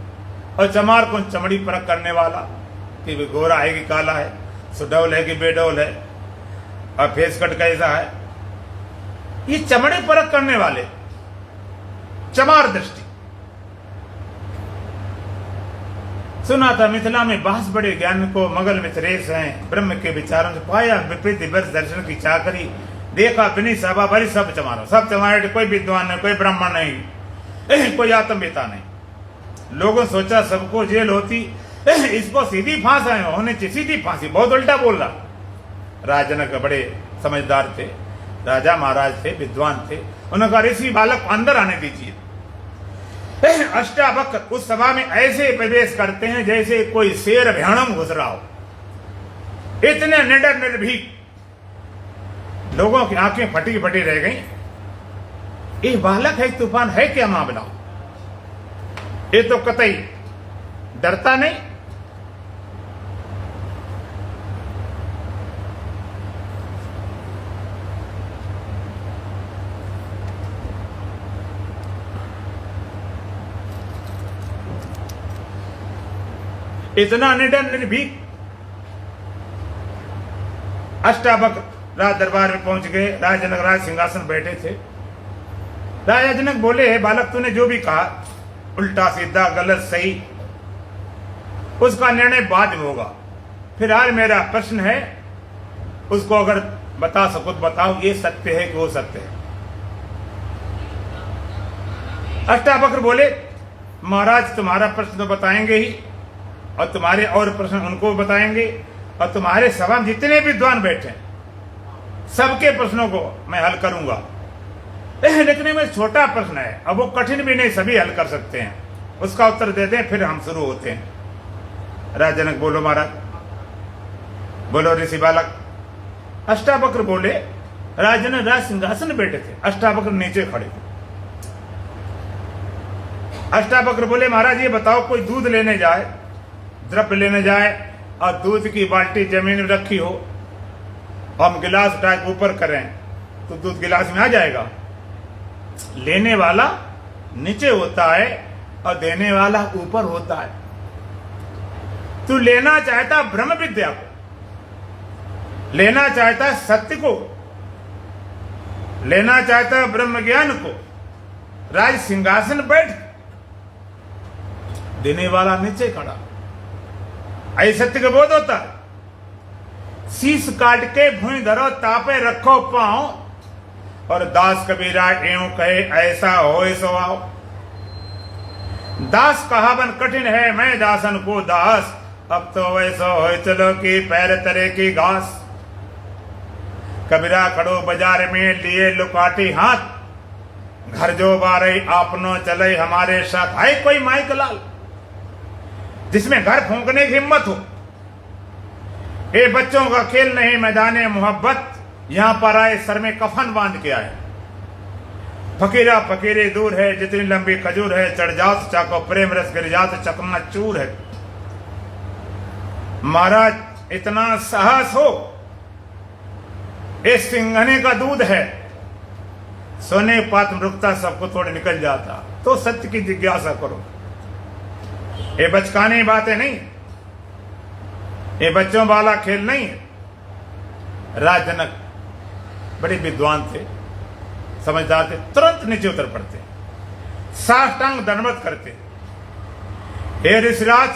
और चमार कौन? चमड़ी परख करने वाला, कि वे गोरा है कि काला है, सुडौल है कि बेडौल है, और फेस कट कैसा है, ये चमड़े परख करने वाले, चमार दृष्टि। सुना था मिथिला में बास बड़े ज्ञान को मगल मिथरेश हैं ब्रह्म के विचारों से, पाया विपरीत वर्ष दर्शन की चाकरी। देखा बिनी सभा भरी सब चमारो, सब चमारे, कोई विद्वान नहीं, कोई ब्राह्मण नहीं, कोई आत्मवेता नहीं। लोगों सोचा सबको जेल होती, इसको सीधी फांसी होनी चाहिए, सीधी फांसी। बहुत उल्टा बोल रहा। राजनक बड़े समझदार थे, राजा महाराज थे, विद्वान थे, उन्होंने कहा ऋषि बालक को अंदर आने दीजिए। अष्टावक्र उस सभा में ऐसे प्रवेश करते हैं जैसे कोई शेर भयानक घुस रहा हो, इतने निडर निर्भीक, लोगों की आंखें फटी फटी रह गई। ये बालक है, तूफान है, क्या मामला? ये तो कतई डरता नहीं। इतना निडर निर्भीक। अष्टावक्र राज दरबार में पहुंच गए। राजा जनक राज सिंहासन बैठे थे। राजा जनक बोले, बालक तूने जो भी कहा, उल्टा सीधा गलत सही, उसका निर्णय बाद में होगा। फिर आज मेरा प्रश्न है, उसको अगर बता सको तो बताओ, ये सत्य है कि वो सत्य है? अष्टावक्र बोले, महाराज तुम्हारा प्रश्न तो बताएंगे ही, और तुम्हारे और प्रश्न उनको बताएंगे, और तुम्हारे सभा में जितने विद्वान बैठे सबके प्रश्नों को मैं हल करूंगा। लेकिन में छोटा प्रश्न है, अब वो कठिन भी नहीं, सभी हल कर सकते हैं, उसका उत्तर दे दें, फिर हम शुरू होते हैं। राजा जनक बोलो महाराज, बोलो ऋषि बालक। अष्टावक्र बोले, राजा जनक राज सिंहासन बैठे थे, अष्टावक्र नीचे खड़े थे। अष्टावक्र बोले, महाराज ये बताओ, कोई दूध लेने जाए, द्रव्य लेने जाए, और दूध की बाल्टी जमीन में रखी हो, हम गिलास उठा के ऊपर करें तो दूध गिलास में आ जाएगा? लेने वाला नीचे होता है और देने वाला ऊपर होता है। तू लेना चाहता ब्रह्म विद्या को, लेना चाहता सत्य को, लेना चाहता ब्रह्म ज्ञान को, राज सिंहासन बैठ, देने वाला नीचे खड़ा। ऐसे सत्य का बोध होता है। शीश काट के भूमि धरो, तापे रखो पांव, और दास कबीरा एवं कहे ऐसा होए सो आओ। दास कहावन कठिन है, मैं दासन को दास, अब तो वैसा हो चलो कि पैर तरे की घास। कबीरा खड़ो बाजार में लिए लुकाटी हाथ, घर जो बारे आपनो चले हमारे साथ। है कोई माइक लाल जिसमें घर फूंकने की हिम्मत हो? ये बच्चों का खेल नहीं मैदाने मोहब्बत, यहां पर आए सर में कफन बांध के आए। फकीरा फकीरे दूर है, जितनी लंबी खजूर है, चढ़ जाओ तो चाको प्रेम रस गिर जाओ तो चकमा चूर है। महाराज इतना साहस हो, इस सिंघने का दूध है, सोने पात मृगता सबको थोड़े निकल जाता। तो सत्य की जिज्ञासा करो। ये बचकाने बातें नहीं, ये बच्चों वाला खेल नहीं है। राज जनक बड़े विद्वान थे, समझदार थे, तुरंत नीचे उतर पड़ते, साष्टांग दंडवत करते। हे ऋषिराज,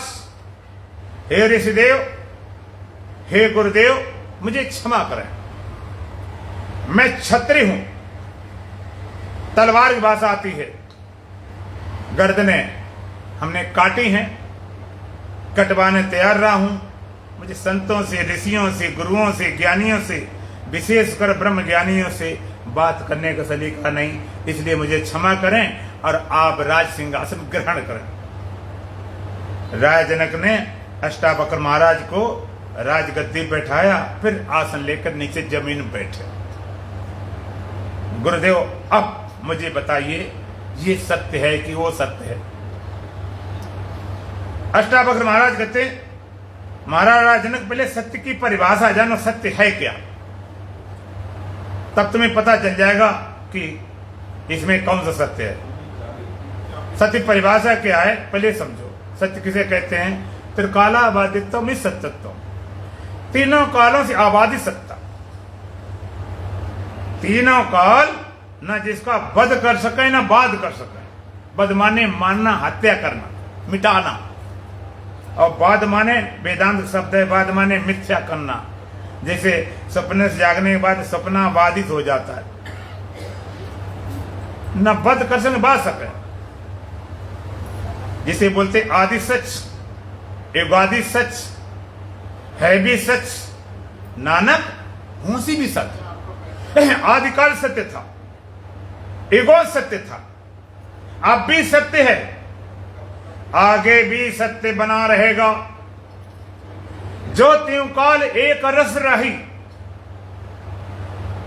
हे ऋषिदेव, हे गुरुदेव, मुझे क्षमा करें, मैं क्षत्रिय हूं। तलवार की भाषा आती है, गर्दने हमने काटी हैं, कटवाने तैयार रहा हूं। मुझे संतों से, ऋषियों से, गुरुओं से, ज्ञानियों से, विशेषकर ब्रह्म ज्ञानियों से बात करने का सलीका नहीं, इसलिए मुझे क्षमा करें और आप राज सिंहासन ग्रहण करें। राज जनक ने अष्टावक्र महाराज को राजगद्दी बैठाया, फिर आसन लेकर नीचे जमीन बैठे। गुरुदेव अब मुझे बताइए, ये सत्य है कि वो सत्य है? अष्टावक्र महाराज कहते, महाराज राज जनक, पहले सत्य की परिभाषा जानो, सत्य है क्या, तब तुम्हें पता चल जाएगा कि इसमें कौन सा सत्य है। सत्य परिभाषा क्या है पहले समझो। सत्य किसे कहते हैं? त्रिकाला बाधित्व में सत्यत्व, तीनों कालों से आबादी सत्ता। तीनों काल न जिसका वध कर सके न बाध कर सके। वध माने मानना, हत्या करना, मिटाना, और बाध माने वेदांत शब्द है, बाध माने मिथ्या करना। जैसे सपने से जागने के बाद सपना बाधित हो जाता है, न वध कर सके बाध सके। जिसे बोलते आदि सच, युगादि सच, है भी सच, नानक हूसी भी सच। आदिकाल सत्य था, युगों सत्य था, अब भी सत्य है, आगे भी सत्य बना रहेगा। जो तीनों काल एक रस रही,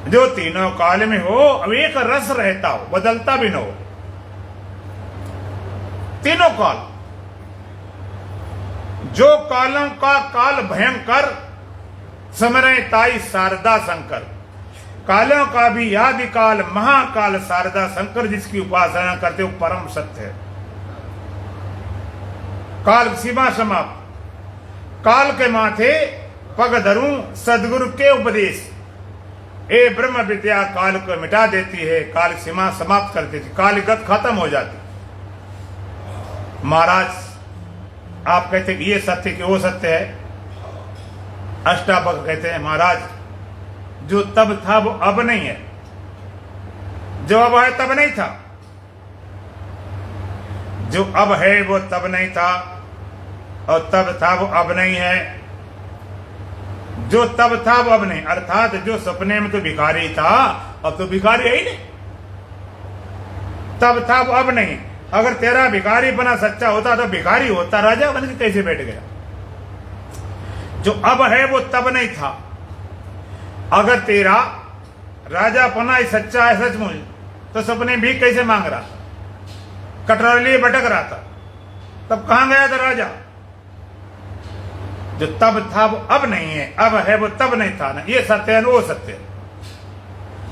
जो तीनों काल में हो अब एक रस रहता हो, बदलता भी न हो। तीनों काल, जो कालों का काल भयंकर, समरे ताई शारदा शंकर। कालों का भी आदि काल महाकाल शारदा शंकर जिसकी उपासना करते हो परम सत्य है। काल सीमा समाप्त, काल के माथे पग धरूं सदगुरु के उपदेश। ए ब्रह्म विद्या काल को मिटा देती है, काल सीमा समाप्त कर देती, कालिगत खत्म हो जाती। महाराज आप कहते ये सत्य कि वो सत्य है? अष्टावक्र कहते हैं, महाराज जो तब था वो अब नहीं है, जो अब है तब नहीं था, जो अब है वो तब नहीं था, और तब था वो अब नहीं है। जो तब था वो अब नहीं, अर्थात जो सपने में तो भिखारी था अब तो भिखारी है ही नहीं। तब था वो अब नहीं। अगर तेरा भिखारी बना सच्चा होता तो भिखारी होता, राजा बन के कैसे बैठ गया? जो अब है वो तब नहीं था। अगर तेरा राजा पना ही सच्चा है सचमुच, तो सपने भी कैसे मांग रहा, कटोरे लिए भटक रहा था, तब कहां गया था राजा? जो तब था वो अब नहीं है, अब है वो तब नहीं था। ना ये सत्य है ना वो सत्य है।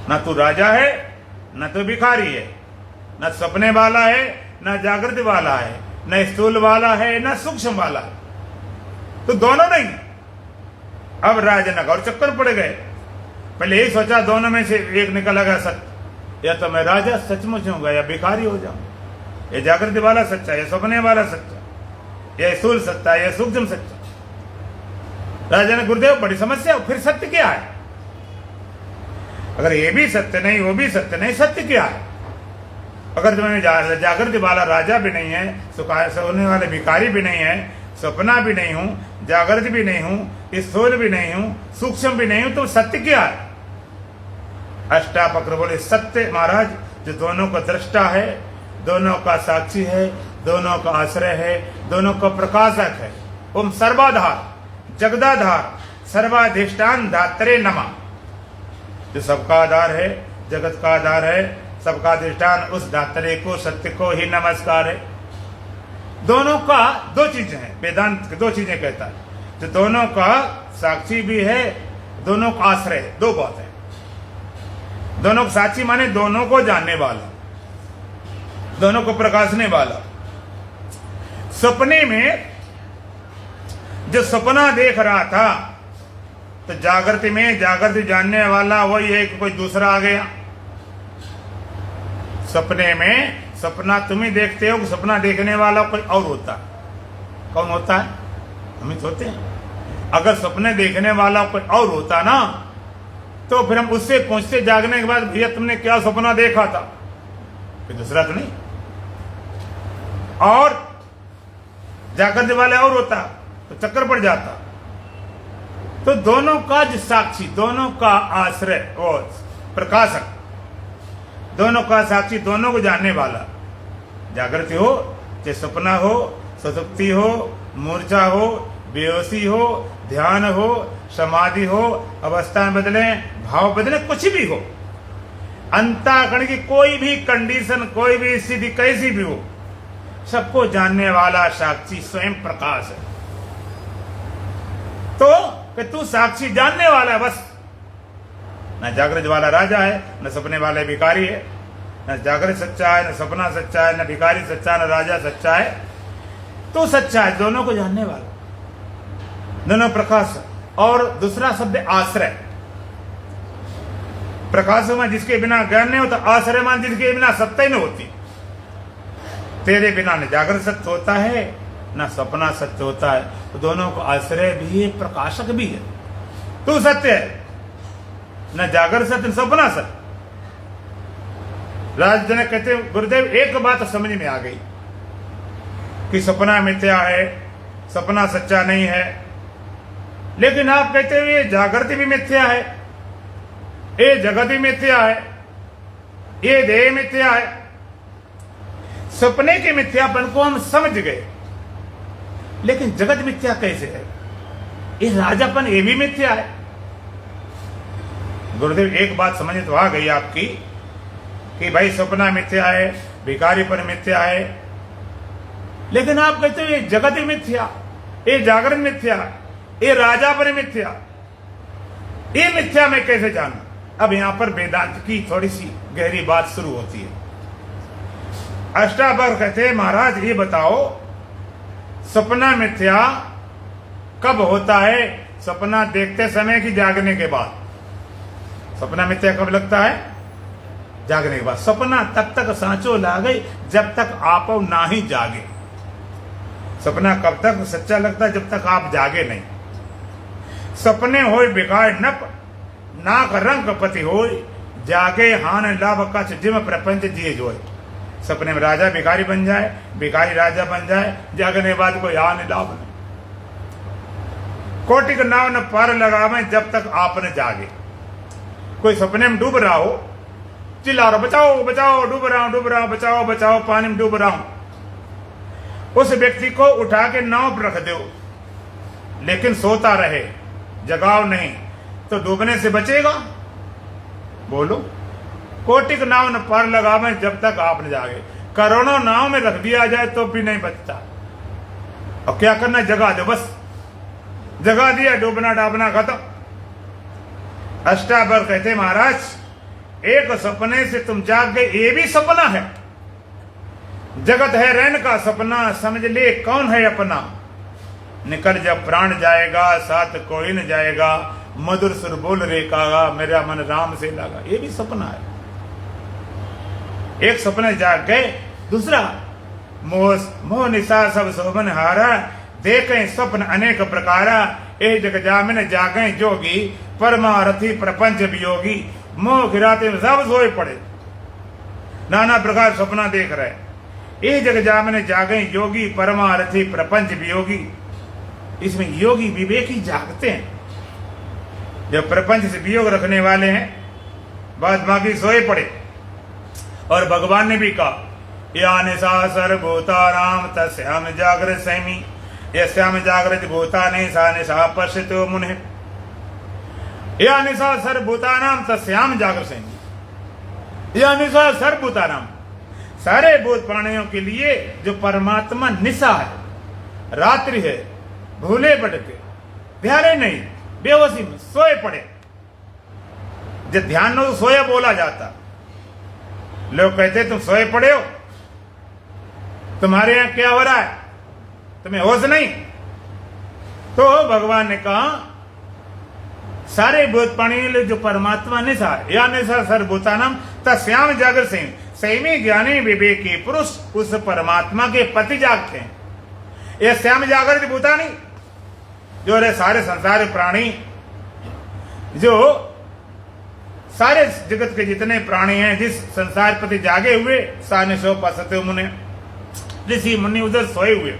ना तू राजा है, ना तू भिखारी है, ना सपने वाला है, ना जागृति वाला है, ना स्थूल वाला है, ना सूक्ष्म वाला है, तो दोनों नहीं। अब राजनक और चक्कर पड़ गए। पहले यही सोचा दोनों में से एक निकल गया सत्य, या तो मैं राजा सचमुच होऊंगा या भिखारी हो जाऊंगा। ये जागृति वाला सच्चा, ये सपने वाला सच्चा, यह स्थूल सत्ता, यह सूक्ष्म सच्चा। राजा ने गुरुदेव बड़ी समस्या, फिर सत्य क्या है? अगर ये भी सत्य नहीं, वो भी सत्य नहीं, सत्य क्या है? अगर तुम्हें जागृति वाला राजा भी नहीं है, सोने वाले भिखारी भी नहीं है, सपना भी नहीं हूं, जागृत भी नहीं हूं, स्थूल भी नहीं हूं, सूक्ष्म भी नहीं हूं, तो सत्य क्या है? अष्टावक्र बोले सत्य महाराज जो दोनों का दृष्टा है, दोनों का साक्षी है, दोनों का आश्रय है, दोनों का प्रकाशक है। ओम सर्वाधार जगदाधार सर्वाधिष्ठान धात्रे नमः। जो सबका आधार है, जगत का आधार है, सबका अधिष्ठान, उस धात्रे को, सत्य को ही नमस्कार है। दोनों का दो चीजें हैं, वेदांत दो चीजें कहता है, तो दोनों का साक्षी भी है, दोनों का आश्रय, दो बात है। दोनों का साक्षी माने दोनों को जानने वाला, दोनों को प्रकाशने वाला। सपने में जो सपना देख रहा था, तो जागृति में जागृति जानने वाला वही है कि कोई दूसरा आ गया। सपने में सपना तुम ही देखते हो कि सपना देखने वाला कोई और होता है। कौन होता है? हम ही होते हैं। अगर सपने देखने वाला कोई और होता ना, तो फिर हम उससे पूछते जागने के बाद, भैया तुमने क्या सपना देखा था? फिर दूसरा तो नहीं, और जागृति वाले और होता तो चक्कर पड़ जाता। तो दोनों का जो साक्षी, दोनों का आश्रय और प्रकाशक, दोनों का साक्षी, दोनों को जानने वाला, जागृति हो चाहे सपना हो, सुसुप्ति हो, मूर्छा हो, बेहोशी हो, ध्यान हो, समाधि हो, अवस्थाएं बदले, भाव बदले, कुछ भी हो, अंतःकरण की कोई भी कंडीशन, कोई भी स्थिति कैसी भी हो, सबको जानने वाला साक्षी स्वयं प्रकाश है। तो कि तू साक्षी जानने वाला है बस। न जागृत वाला राजा है, न सपने वाले भिखारी है। न जागृत सच्चा है, न सपना सच्चा है, न भिखारी सच्चा, न राजा सच्चा है। तू सच्चा है, दोनों को जानने वाला, दोनों प्रकाश। और दूसरा शब्द आश्रय। प्रकाश में जिसके बिना ज्ञान नहीं होता, आश्रय मान जिसके बिना सत्ता ही नहीं होती। तेरे बिना न जागृत सत्य होता है, न सपना सत्य होता है। तो दोनों को आश्रय भी है, प्रकाशक भी है। तू सत्य है, न जागृत सत्य, न सपना सत्य। राज जनक कहते गुरुदेव एक बात समझ में आ गई कि सपना मिथ्या है, सपना सच्चा नहीं है। लेकिन आप कहते हो ये जागृति भी मिथ्या है, ये जगत भी मिथ्या है, ये देह मिथ्या है। सपने के मिथ्यापन को हम समझ गए, लेकिन जगत मिथ्या कैसे है? ये राजापन ये भी मिथ्या है। गुरुदेव एक बात समझ तो आ गई आपकी कि भाई सपना मिथ्या है, भिखारीपन मिथ्या है, लेकिन आप कहते हो ये जगत ही मिथ्या, ये जागरण मिथ्या, ये राजापन मिथ्या। ये मिथ्या मैं कैसे जानूं? अब यहां पर वेदांत की थोड़ी सी गहरी बात शुरू होती है। अष्टावक्र कहते हैं महाराज ये बताओ सपना मिथ्या कब होता है? सपना देखते समय कि जागने के बाद? सपना मिथ्या कब लगता है? जागने के बाद। सपना तब तक सांचो लागे जब तक आप ना ही जागे। सपना कब तक सच्चा लगता है? जब तक आप जागे नहीं। सपने होय बेकार नप नाक रंग पति होय, जागे हान लाभ कछ जिम प्रपंच जिए जोय। सपने में राजा भिखारी बन जाए, भिखारी राजा बन जाए, जागने के बाद कोई हानि लाभ नहीं। कोटि का नाव न पार लगावे जब तक आप न जागे। कोई सपने में डूब रहा हो, चिल्ला रहा बचाओ बचाओ, डूब रहा हूं, बचाओ बचाओ, पानी में डूब रहा हूं। उस व्यक्ति को उठा के नाव पर रख दो, लेकिन सोता रहे, जगाओ नहीं, तो डूबने से बचेगा? बोलो। कोटि का नाव न पार लगावे जब तक आप न जागे। करोड़ों नाव में रख दिया जाए तो भी नहीं बचता। अब क्या करना? जगा दो बस। जगा दिया, डूबना डाबना खत्म। अष्टावक्र कहते महाराज एक सपने से तुम जाग गए, ये भी सपना है। जगत है रैन का सपना, समझ ले कौन है अपना। निकल जब प्राण जाएगा, साथ कोई न जाएगा। मधुर सुर बोल रे कागा, मेरा मन राम से लगा। ये भी सपना है। एक सपने जाग गए। दूसरा, मोह मोह निशा सब शोभन हारा, देखें स्वप्न अनेक प्रकारा, ए जग जामिन जागे जोगी, परमारथी प्रपंच वियोगी। मोह गिराते सब सोए पड़े, नाना प्रकार सपना देख रहे। ए जग जामिन जागे योगी, परमारथी प्रपंच वियोगी। इसमें योगी विवेकी जागते हैं, जो प्रपंच से वियोग रखने वाले हैं, बाद बाकी सोए पड़े। और भगवान ने भी कहा, या निशा सर्वभूतानाम तस्याम जागृत सैमी, यस्याम जागृत भूतानि सा निशा पश्यतो मुने। या निशा सर्वभूतानाम तस्याम जागृत सैमी, या निशा सर्वभूतानाम, सारे भूत प्राणियों के लिए जो परमात्मा निशा है, रात्रि है, भूले भटके, ध्यान नहीं, बेहोशी में सोए पड़े। जब ध्यान हो तो सोया बोला जाता। लोग कहते तुम सोए पड़े हो, तुम्हारे यहां क्या हो रहा है, तुम्हें होश नहीं। तो भगवान ने कहा, सारे भूत प्राणी जो परमात्मा निशा, या निशा सर्वभूतानाम तस्याम जागृत सैमी, सैमी ज्ञानी विवेकी पुरुष उस परमात्मा के पति जागते हैं। यह श्याम जागृत भूतानी, जो रहे सारे संसार प्राणी, जो सारे जगत के जितने प्राणी हैं, जिस संसार पति जागे हुए, साने सो पसते मुने, ऋषि मुनि उधर सोए हुए।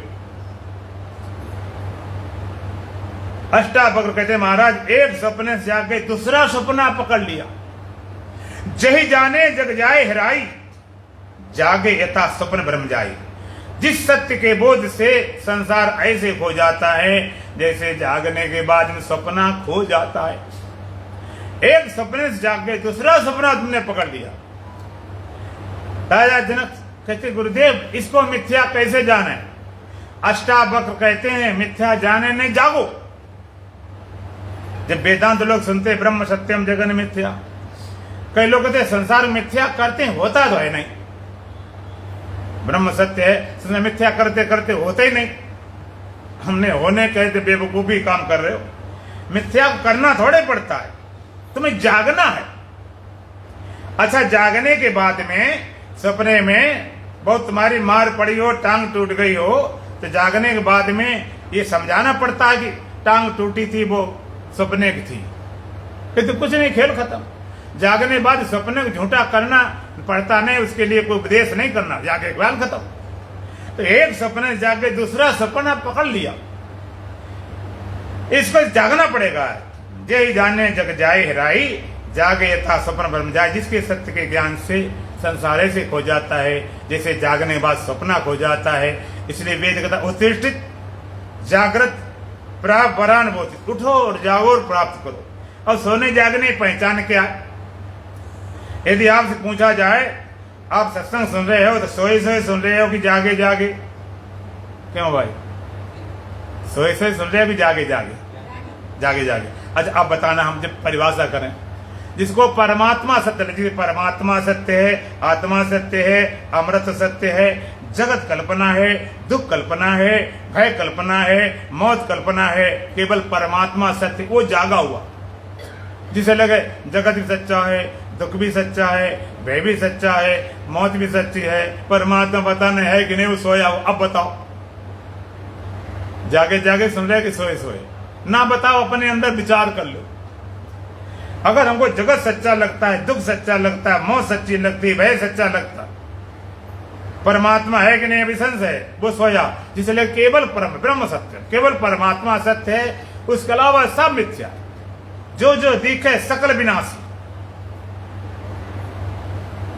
अष्टावक्र कहते महाराज, एक सपने से जाके दूसरा सपना पकड़ लिया। जही जाने जग जाए हराई, जागे यथा स्वप्न ब्रह्म जाए। जिस सत्य के बोध से संसार ऐसे खो जाता है, जैसे जागने के बाद में सपना खो जाता है। एक सपने से जागे दूसरा सपना तुमने पकड़ लिया। राजा जनक कहते, गुरुदेव इसको मिथ्या कैसे जाने? अष्टावक्र कहते हैं, मिथ्या जाने नहीं, जागो। जब वेदांत लोग सुनते ब्रह्म सत्यम जगन मिथ्या, कई लोग कहते संसार मिथ्या करते हैं, होता तो है नहीं। ब्रह्म सत्य है, मिथ्या करते करते होते ही नहीं। हमने होने कहते बेवकूफी काम कर रहे हो। मिथ्या करना थोड़े पड़ता है, तुम्हें जागना है। अच्छा, जागने के बाद में सपने में बहुत तुम्हारी मार पड़ी हो, टांग टूट गई हो, तो जागने के बाद में ये समझाना पड़ता है कि टांग टूटी थी, वो सपने की थी। फिर तो कुछ नहीं, खेल खत्म। जागने के बाद सपने को झूठा करना पड़ता नहीं, उसके लिए कोई उपदेश नहीं करना, जाके ख्याल खत्म। तो एक सपने जाके दूसरा सपना पकड़ लिया, इसको जागना पड़ेगा। जय जाने जग जाए हराई, जागे यथा स्वप्न ब्रह्म जाए। जिसके सत्य के ज्ञान से संसार से खो जाता है, जैसे जागने के बाद सपना खो जाता है। इसलिए वेद कहता उत्तिष्ठित जागृत प्राप्त परानुभूति, उठो और जागो और प्राप्त करो। और सोने जागने पहचान क्या है? यदि आपसे पूछा जाए, आप सत्संग सुन रहे हो तो सोए सोए सुन रहे हो कि जागे जागे? क्यों भाई, सोए सोए सुन रहे हो कि जागे जागे? जागे जागे। अच्छा, आप बताना, हम जब परिभाषा करें, जिसको परमात्मा सत्य, जिसे परमात्मा सत्य है, आत्मा सत्य है, अमृत सत्य है, जगत कल्पना है, दुख कल्पना है, भय कल्पना है, मौत कल्पना है, केवल परमात्मा सत्य, वो जागा हुआ। जिसे लगे जगत भी सच्चा है, दुख भी सच्चा है, भय भी सच्चा है, मौत भी सच्ची है, परमात्मा बताने है कि नहीं, वो सोया हो। अब बताओ, जागे जागे सुन रहे कि सोए सोए? ना बताओ, अपने अंदर विचार कर लो। अगर हमको जगत सच्चा लगता है, दुख सच्चा लगता है, मौत सच्ची लगती है, भय सच्चा लगता है, परमात्मा है कि नहीं अभी संशय है, वो सोया। जिसलिए केवल ब्रह्म सत्य, केवल परमात्मा सत्य है, उसके अलावा सब मिथ्या। जो जो दिखे सकल विनाशी,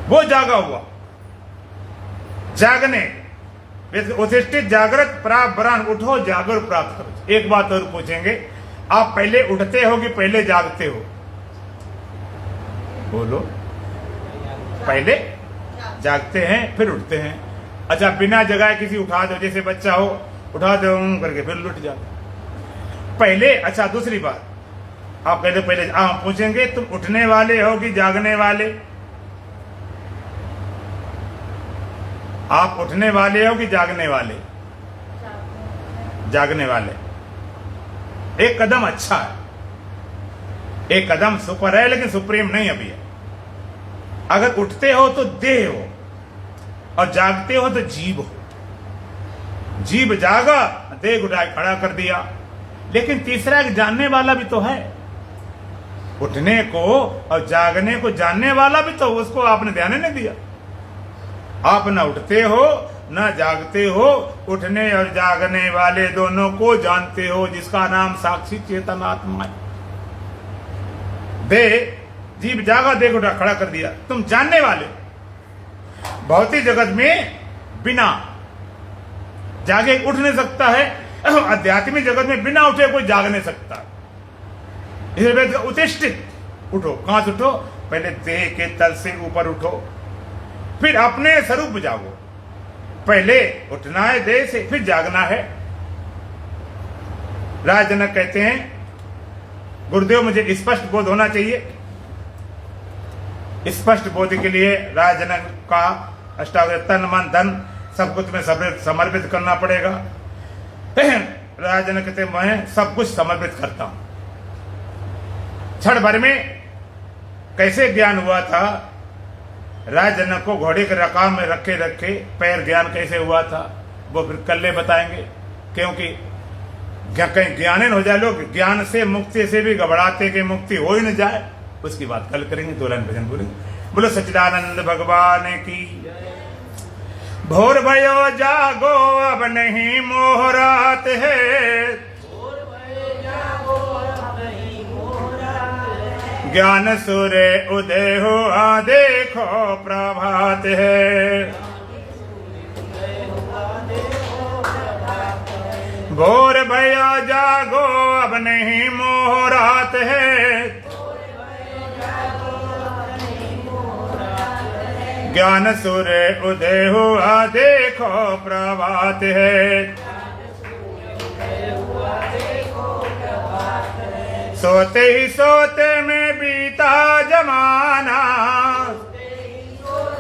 वो जागा हुआ। जागने उत्तिष्ठित जागृत प्राप्त वरान, उठो जागर प्राप्त करो। एक बात और पूछेंगे, आप पहले उठते हो कि पहले जागते हो? बोलो। पहले जागते हैं फिर उठते हैं। अच्छा, बिना जगाए किसी उठा दो, जैसे बच्चा हो, उठा दो करके फिर लुट जाओ पहले। अच्छा, दूसरी बात, आप कहते पहले, आप पूछेंगे तुम उठने वाले हो कि जागने वाले? आप उठने वाले हो कि जागने वाले? जागने वाले। एक कदम अच्छा है, एक कदम सुपर है, लेकिन सुप्रीम नहीं अभी है। अगर उठते हो तो देह हो, और जागते हो तो जीव हो। जीव जागा, देह उठाए खड़ा कर दिया। लेकिन तीसरा एक जानने वाला भी तो है, उठने को और जागने को जानने वाला भी तो, उसको आपने ध्यान नहीं दिया। आप न उठते हो न जागते हो, उठने और जागने वाले दोनों को जानते हो, जिसका नाम साक्षी चेतन आत्मा है। देह जीव जागा, देह उठा खड़ा कर दिया, तुम जानने वाले। भौतिक जगत में बिना जागे उठ नहीं सकता है, आध्यात्मिक जगत में बिना उठे कोई जाग नहीं सकता। इसलिए उत्तिष्ठित, उठो। कहां से उठो? पहले देह के तल से ऊपर उठो, फिर अपने स्वरूप जागो। पहले उठना है देह से, फिर जागना है। राजजनक कहते हैं, गुरुदेव मुझे स्पष्ट बोध होना चाहिए। स्पष्ट बोध के लिए राजजनक का अष्टावक्र तन मन धन सब कुछ में समर्पित करना पड़ेगा। राजजनक कहते मैं सब कुछ समर्पित करता हूं। क्षण भर में कैसे ज्ञान हुआ था? राजजनक को घोड़े के रकाम में रखे रखे पैर ज्ञान कैसे हुआ था वो फिर कल बताएंगे, क्योंकि कहीं ज्ञान हो जाए। लोग ज्ञान से मुक्ति से भी घबराते कि मुक्ति हो ही न जाए, उसकी बात कल करेंगे। दो लाइन भजन बोलेंगे। बोलो सच्चिदानंद भगवान की। भोर भयो जागो अब नहीं मोह रात है, ज्ञान सूर्य उदय हुआ देखो प्रभात है। भोर भैया जागो अब नहीं मोह रात है, ज्ञान सूर्य उदय हुआ देखो प्रभात है। सोते ही सोते में बीता जमाना,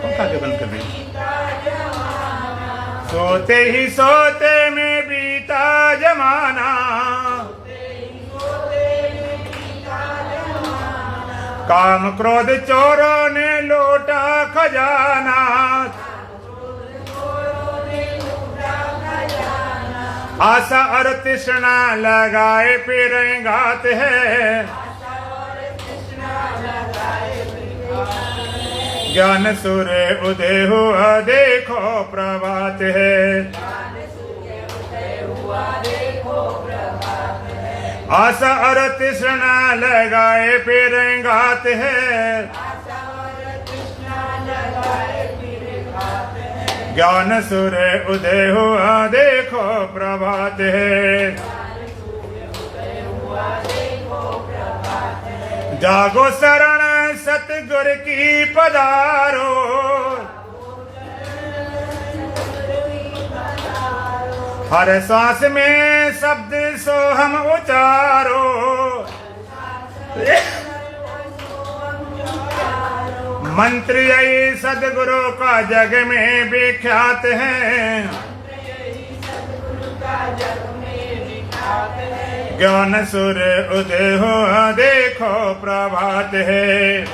बंद कर दें। सोते ही सोते में बीता जमाना, काम क्रोध चोरों ने लूटा खजाना, आशा और तृष्णा लगाए फिर गाते हैं, ज्ञान सूर्य उदय हुआ देखो प्रभात है। आशा और तृष्णा लगाए फिर गाते हैं, ज्ञान सूर्य उदय हुआ देखो प्रभात है। जागो शरण सतगुर की पधारो, हर सांस में शब्द सो हम उचारो, मंत्र यही सदगुरु का जग में विख्यात है, ज्ञान सूर्य उदय हुआ देखो प्रभात है।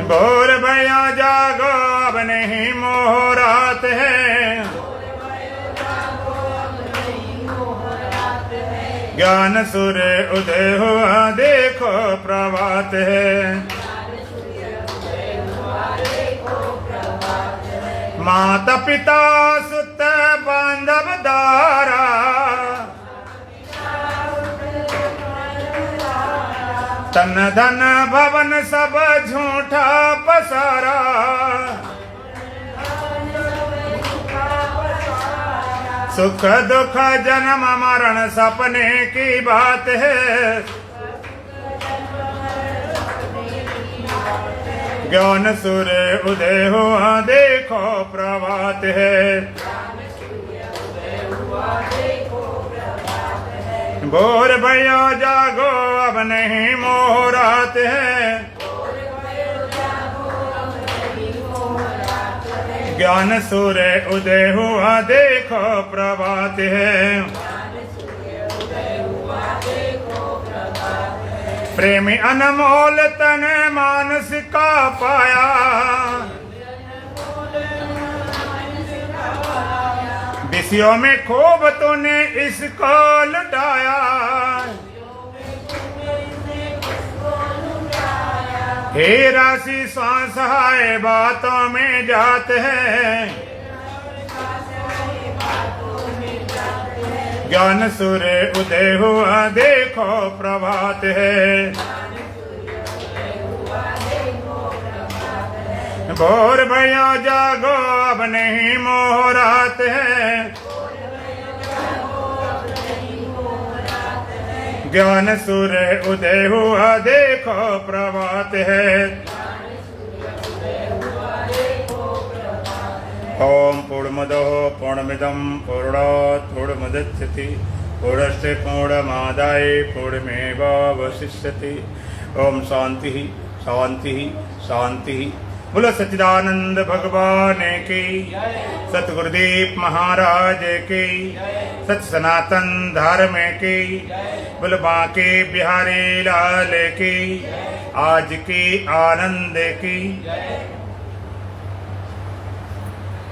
भोर भैया जागो अब नहीं मोह रात है, ज्ञान सूर्य उदय हुआ देखो प्रभात है। माता पिता सुत बांधव दारा, तन धन भवन सब झूठा पसारा, सुख दुख जन्म मरण सपने की बात है, ज्ञान सूर्य उदय हुआ देखो प्रभात है। भोर भैया जागो अब नहीं मोह रात है, ज्ञान सूर्य उदय हुआ देखो प्रभात है। प्रेमी अनमोल तन मानस का पाया, विषयों में खूब तूने इसको लुटाया। हे राशि सहाय बातों में जात है, ज्ञान सूर्य उदय हुआ देखो प्रभात है। भोर भयो जागो अब नहीं मोह रात है, ज्ञान सूर्य उदय हुआ देखो प्रभात है। ओम पूर्णमदः पूर्णमिदं पूर्णात् पूर्णमुदच्यते पूर्णस्य पूर्णमादाय पूर्णमेवावशिष्यते। ओम शांति शांति शांति। बोलो सच्चिदानंद भगवान की, सतगुरुदेव महाराज की, सच सनातन धर्म की, बोलो बांके बिहारी लाल की, आज की आनंद की।